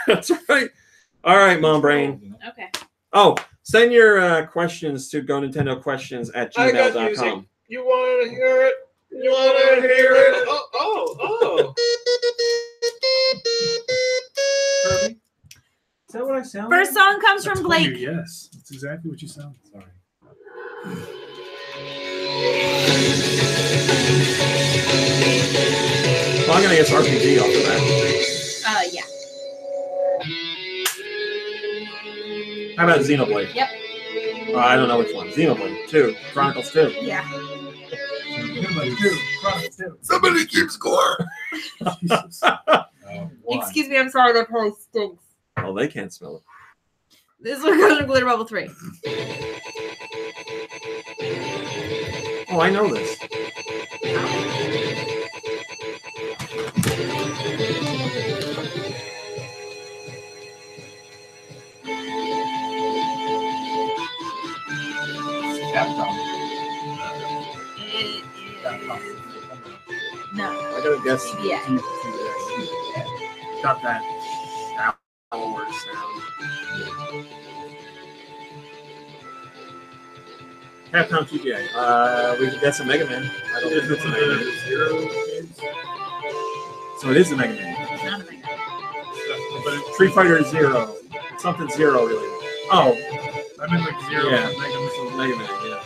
That's right. All right, Mom Brain. Okay. Oh, send your questions to GoNintendoQuestions@gmail.com. You want to hear it? You want to hear it? Oh. Kirby? Is that what I sound First song comes from Blake. Yes, that's exactly what you sound. Sorry. Well, I'm going to guess RPG off of that. Yeah. How about Xenoblade? Yep. I don't know which one. Xenoblade 2. Chronicles 2. Yeah. Somebody keep score. Excuse me, I'm sorry, that place stinks. Oh, they can't smell it. This one goes in Glitter Bubble 3. Oh, I know this. No. I gotta guess. Yeah. Got that hour sound. Capcom TGA. We can guess a Mega Man. I don't think it's a Mega Man. So it is a Mega Man. It's not a Mega Man. But it's Street Fighter Zero. It's something Zero related. Oh. I meant like Zero. Yeah. Mega Man, yeah.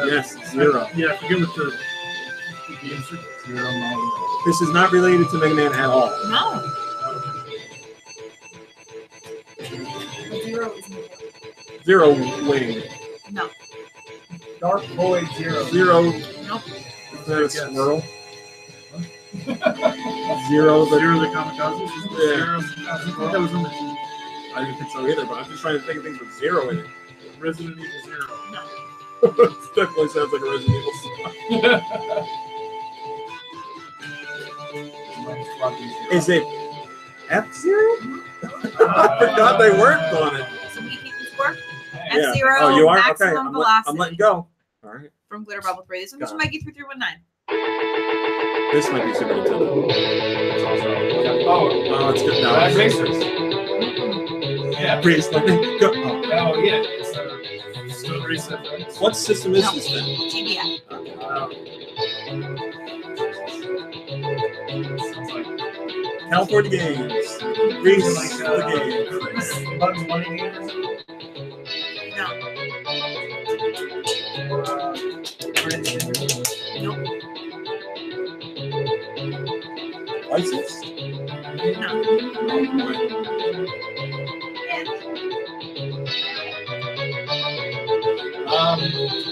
Yes, Zero. Yeah, I forget what the Zero. This is not related to Mega Man at all. No. Zero is Mega Man. Zero Wing. No. Dark Void Zero. Zero. Nope. Is that a swirl? Zero the Kamikaze? Yeah. I think that was in the I didn't think so either, but I'm just trying to think of things with Zero in it. Resident Evil Zero. No. It definitely sounds like a Resident Evil song. Is it F-Zero? I forgot they worked on it. Somebody keep the score? Yeah. F-Zero, Oh, you are? Okay. maximum velocity. I'm letting go. All right. from Glitter Bubble 3. This one's from Mikey 3319. This might be Super Nintendo. Oh, it's good now. Racers. Yeah. Priest, let me go. Oh, yeah. It's Tetris Effect. What system is this then? GBA. Sounds like California Games. Priest, the game. Bugs Bunny game. No. Nope. License? No.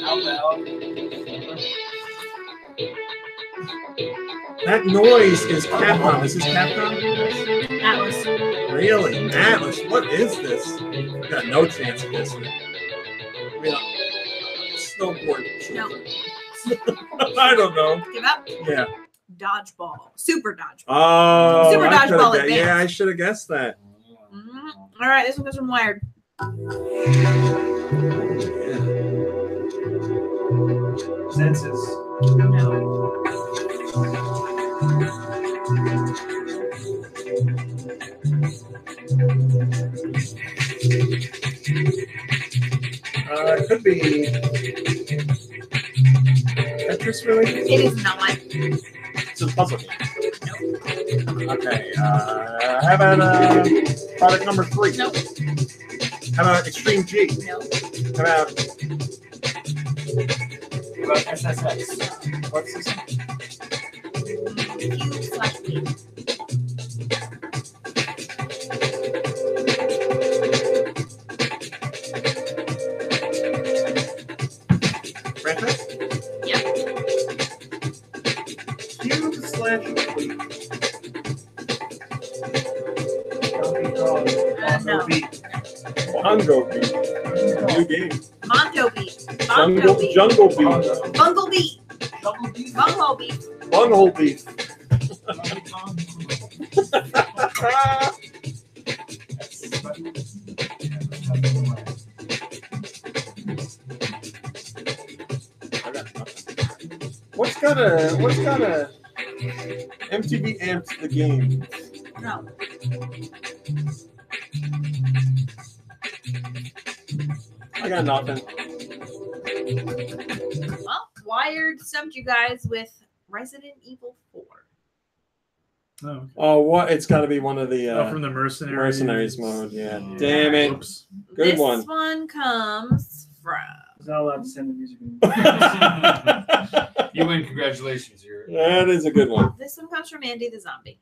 Out loud. That noise is Capcom. This is Capcom? Atlas. Really? Atlas, what is this? I got no chance of this. Snowboard. No. I don't know. Give up? Yeah. Dodgeball. Super Dodgeball. Oh, Super Dodgeball Advance. yeah, I should have guessed that. All right, this one goes from Wired. Senses. No. It could be Tetris, really? It is not. It's a puzzle game. Okay. How about product number 3? Nope. How about Extreme G? No. How about SSX. what's this? Cube/Beat. Franchise? Yeah. Cube/Beat. No. Bongo Beat. New game. Monto Beat. Bongo Beat. Jungle Beat. Bungle Beat. Bungle Beat. Bunghole Beat. What's got a MTV amped the game? No. I got nothing. Well, Wired stumped you guys with Resident Evil 4. Oh, Oh, what? It's got to be one of the from the mercenaries mode. Yeah. Yeah. Damn it. Oops. Good this one. one comes from. I was not allowed to send the music. You win. Congratulations. You're That is a good one. This one comes from Andy the Zombie.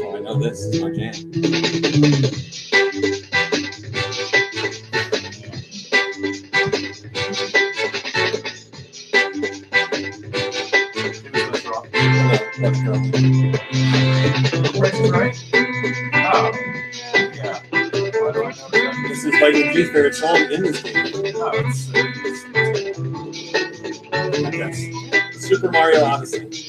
Oh, I know this is my jam. Let's go. right. Oh. Yeah. Why do I know that? This is like the least favorite song in this game. Oh, Yes. Super Mario Odyssey. It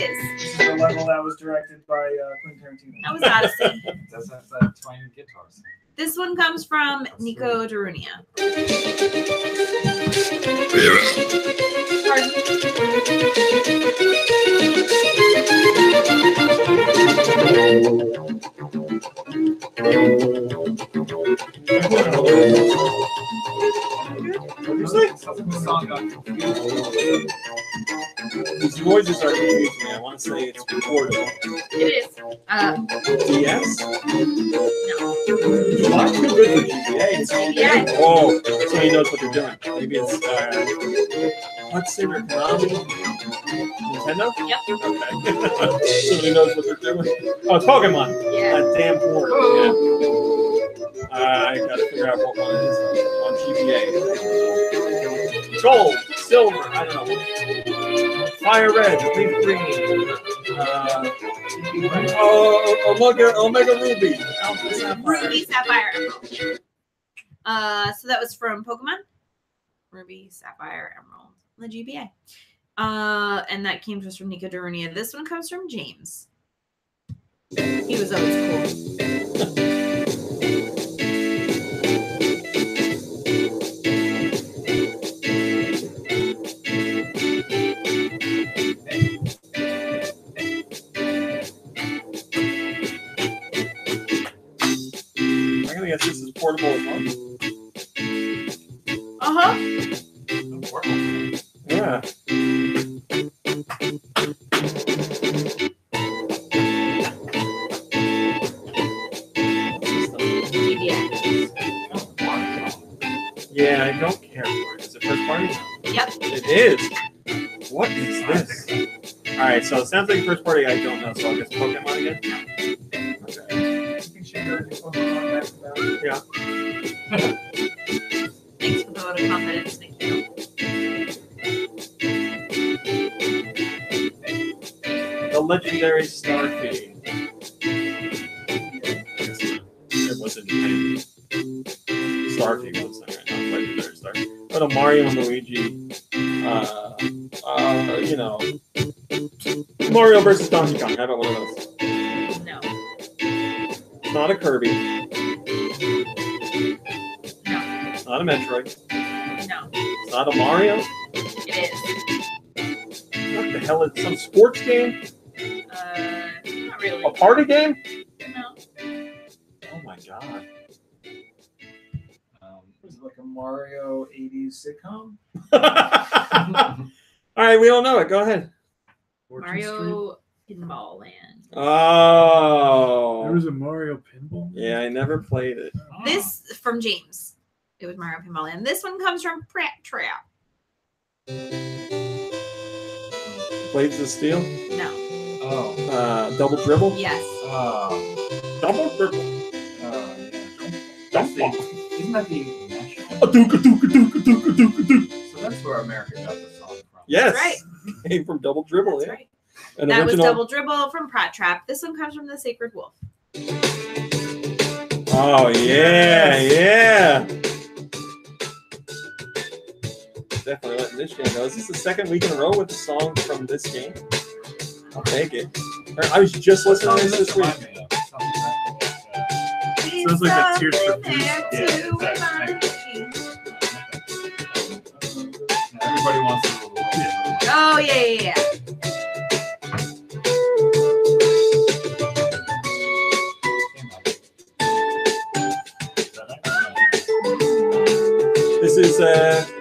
is. This is the level that was directed by Quentin Tarantino. That was Odyssey. it does have that twanging guitar sound. This one comes from Nico Darunia. Pardon? What'd you say? Sounds like the song got confused. These noises are confusing me. I want to say it's recorded. It is. DS? No. Not too good for GBA. It's GBA. Oh, somebody knows what they're doing. Maybe it's let's say they're Konami. Nintendo? Yep. Okay. Somebody knows what they're doing. Oh, it's Pokemon. Yeah. That damn port. Yeah. I gotta figure out what one it is on GBA. Gold, silver, I don't know. Fire red, leaf green. Omega ruby. Alpha sapphire. Ruby, Sapphire, Emerald. So that was from Pokemon. Ruby, Sapphire, Emerald, the GBA. And that came to us from Nico Darunia. This one comes from James. He was always cool. guess this is portable as well. Yeah. Yeah, I don't care for it. Is it first party? Yep. It is. What is this? All right, so it sounds like first party. I don't know, so I'll guess Pokemon again. Okay. Yeah. Thanks for the vote of confidence. Thank you. The legendary Starfy. It wasn't Starfy was there, not legendary Starfy. But a Mario and Luigi, you know, Mario versus Donkey Kong. How about one of those? No. It's not a Kirby. No. It's not a Metroid. No. It's not a Mario. It is. What the hell is it? Some sports game? Not really. A party game? No. Oh my god. Was it like a Mario 80s sitcom? All right, we all know it. Go ahead. Mario Pinball Land. Oh. There was a Mario pinball. Yeah, I never played it. This from James. It was Mario Pinball Land. This one comes from Prat Trap. Blades of Steel? No. Oh. Double Dribble? Yes. Double Dribble. That's the, isn't that the national? A dooka dooka dooka dooka dooka dooka. So that's where America got the song from. Yes. That's right. Came from Double Dribble, That's yeah. right. An That original... was Double Dribble from Prat Trap. This one comes from the Sacred Wolf. Oh, yeah, yeah. Definitely letting this game go. Is this the second week in a row with the song from this game? I'll take it. I was just listening to this week. Sounds like that Tears for Fears. Everybody wants to. Oh, yeah. This is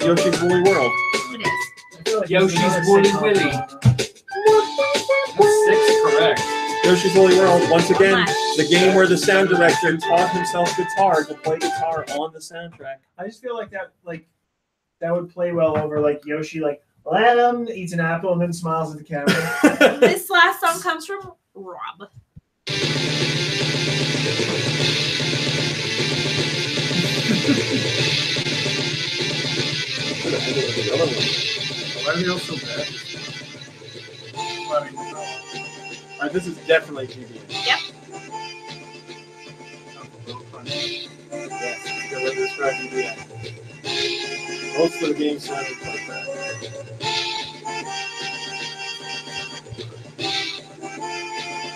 Yoshi's Woolly World. It is. Like Yoshi's Woolly Willy. 6 correct. Yoshi's Woolly World, once again, the game where the sound director taught himself guitar to play guitar on the soundtrack. I just feel like that would play well over like Yoshi Adam eats an apple and then smiles at the camera. This last song comes from Rob. Why are they all so bad? This is definitely TV. Yep. Yes, go with this track and do that. Most of the game sounded like that.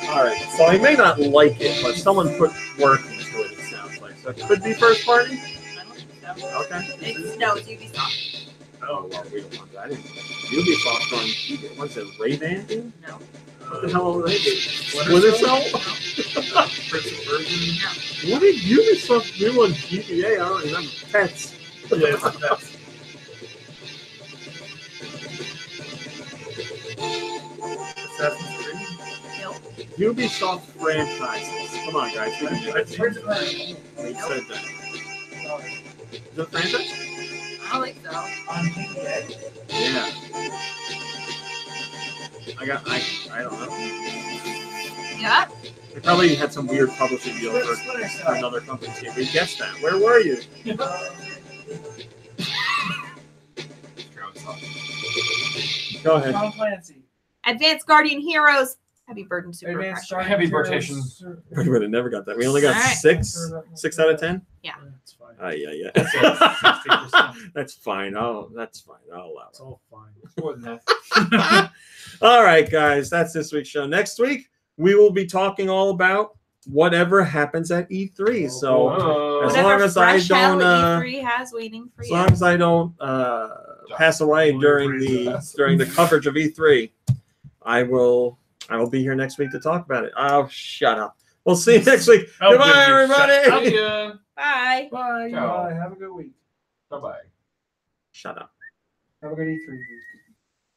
All right, so I may not like it, but someone put work into it. It sounds like so. It could be first party. I don't think so. Okay. It's Ubisoft. Oh well, we don't want that. I didn't. Ubisoft on what's it? Ray-Ban? No. What the hell are they doing? Splinter Cell? Prince of Persia? What did Ubisoft do on GBA? I don't remember. Pets. Yeah, it's like that. Assassin's Creed? Nope. Ubisoft franchises. Come on, guys. We can do it. I've heard it. They said that. Is it a franchise? I don't think so. On GBA? Yeah. I don't know. Yeah. They probably had some weird publishing deal for another company's game. We guessed that. Where were you? Go ahead. Tom Clancy. Advanced Guardian Heroes. Heavy Burden Super Advanced Pressure. Heavy rotation. We would have never got that. We only got All right. 6 out of 10. That's fine. Yeah. 60%. That's fine. I'll allow It's all fine. It's more than that. it. All right, guys. That's this week's show. Next week, we will be talking all about whatever happens at E3. So as long Whatever as I fresh hell don't, E3 has waiting for as you. long as I don't pass away during the coverage of E3, I will be here next week to talk about it. Oh, shut up. We'll see you next week. Goodbye, everybody. Bye. Bye. Ciao. Bye. Have a good week. Bye-bye. Shut up. Have a good E3 week.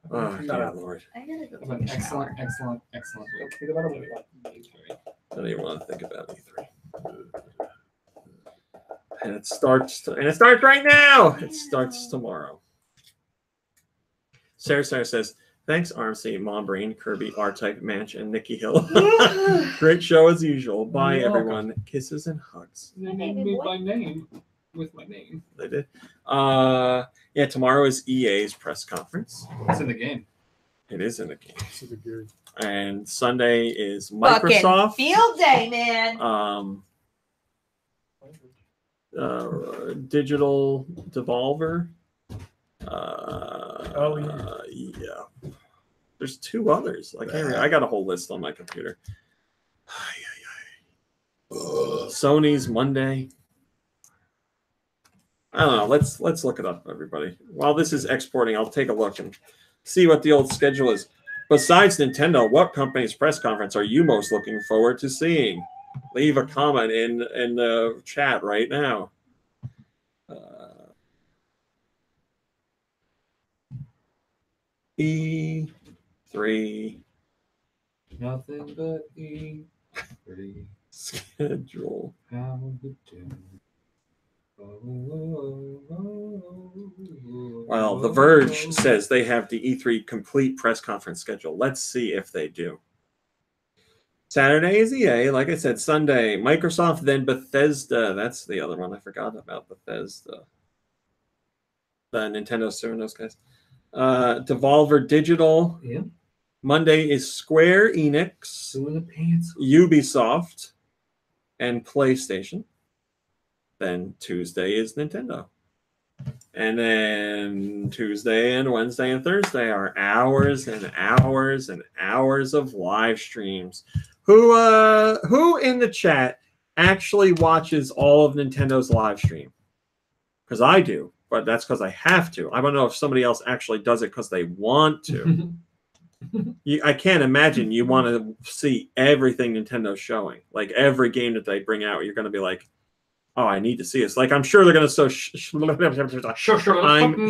Oh, dear Lord. I gotta go Have an take a shower. excellent week. Think about it. I don't even want to think about E3. And it starts right now. It starts tomorrow. Sarah says, thanks, RMC, Mom Brain, Kirby, R-Type, Manch, and Nikki Hill. Great show as usual. Bye, You're everyone. welcome. Kisses and hugs. They named me by name with my name. They did. Yeah, tomorrow is EA's press conference. It's in the game. It is in the game. This is good. And Sunday is Fucking Microsoft. field day, man. Digital Devolver. Yeah. There's two others. I got a whole list on my computer. Sony's Monday. I don't know. Let's look it up, everybody. While this is exporting, I'll take a look and see what the old schedule is. Besides Nintendo, what company's press conference are you most looking forward to seeing? Leave a comment in the chat right now. E3 Nothing but E3 schedule. How we do. Well, The Verge says they have the E3 complete press conference schedule. Let's see if they do. Saturday is EA. Like I said, Sunday, Microsoft, then Bethesda. That's the other one. I forgot about Bethesda. The Nintendo Store and those guys. Devolver Digital. Yeah. Monday is Square Enix, Doing the pants. Ubisoft, and PlayStation. Then Tuesday is Nintendo. And then Tuesday and Wednesday and Thursday are hours and hours and hours of live streams. Who in the chat actually watches all of Nintendo's live stream? Because I do, but that's because I have to. I don't know if somebody else actually does it because they want to. I can't imagine you want to see everything Nintendo's showing. Like every game that they bring out, you're going to be like, oh, I need to see this. Like, I'm sure they're going to I'm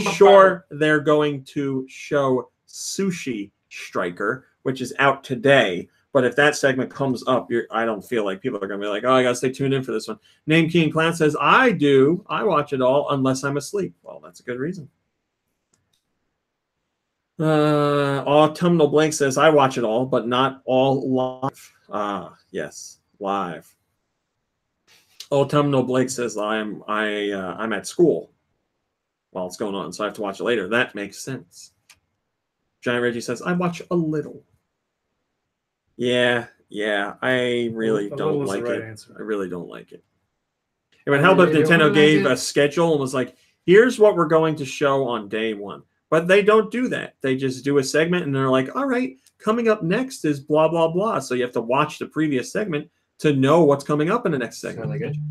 sure they're going to show Sushi Striker, which is out today. But if that segment comes up, I don't feel like people are going to be like, oh, I got to stay tuned in for this one. Name King Clown says, I do. I watch it all unless I'm asleep. Well, that's a good reason. Autumnal Blank says, I watch it all, but not all live. Yes, live. Autumnal Blake says I'm at school while it's going on, so I have to watch it later. That makes sense. Giant Reggie says I watch a little. Yeah, I really don't like it. Answer. I really don't like it. It would help if Nintendo gave a schedule and was like, here's what we're going to show on day one. But they don't do that. They just do a segment and they're like, all right, coming up next is blah, blah, blah. So you have to watch the previous segment to know what's coming up in the next segment. How they get you?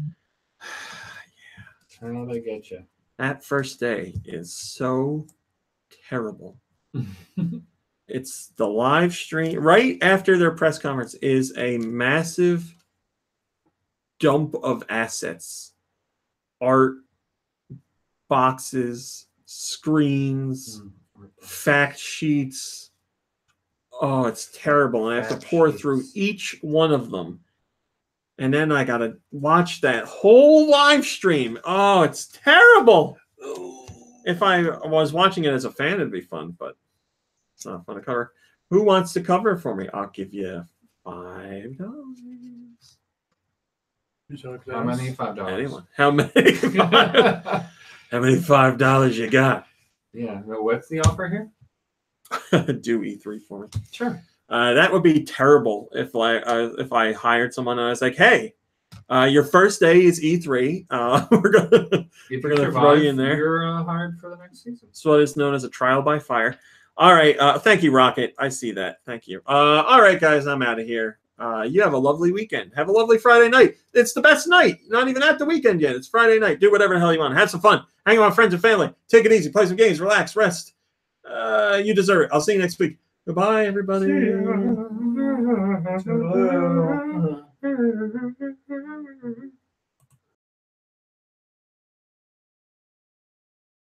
Yeah. How they get you? That first day is so terrible. It's the live stream. Right after their press conference is a massive dump of assets. Art, boxes, screens, fact sheets. Oh, it's terrible. And I have to pour through each one of them. And then I got to watch that whole live stream. Oh, it's terrible. If I was watching it as a fan, it'd be fun, but it's not fun to cover. Who wants to cover for me? I'll give you $5. How many $5? Anyone? How many? How many $5 you got? Yeah. What's the offer here? Do E3 for me. Sure. That would be terrible if I hired someone and I was like, hey, your first day is E3. We're gonna throw you in there. You're hired for the next season. So what is known as a trial by fire. All right. Thank you, Rocket. I see that. Thank you. All right, guys, I'm out of here. You have a lovely weekend. Have a lovely Friday night. It's the best night. Not even at the weekend yet. It's Friday night. Do whatever the hell you want. Have some fun. Hang out with friends and family. Take it easy. Play some games. Relax. Rest. You deserve it. I'll see you next week. Goodbye, everybody.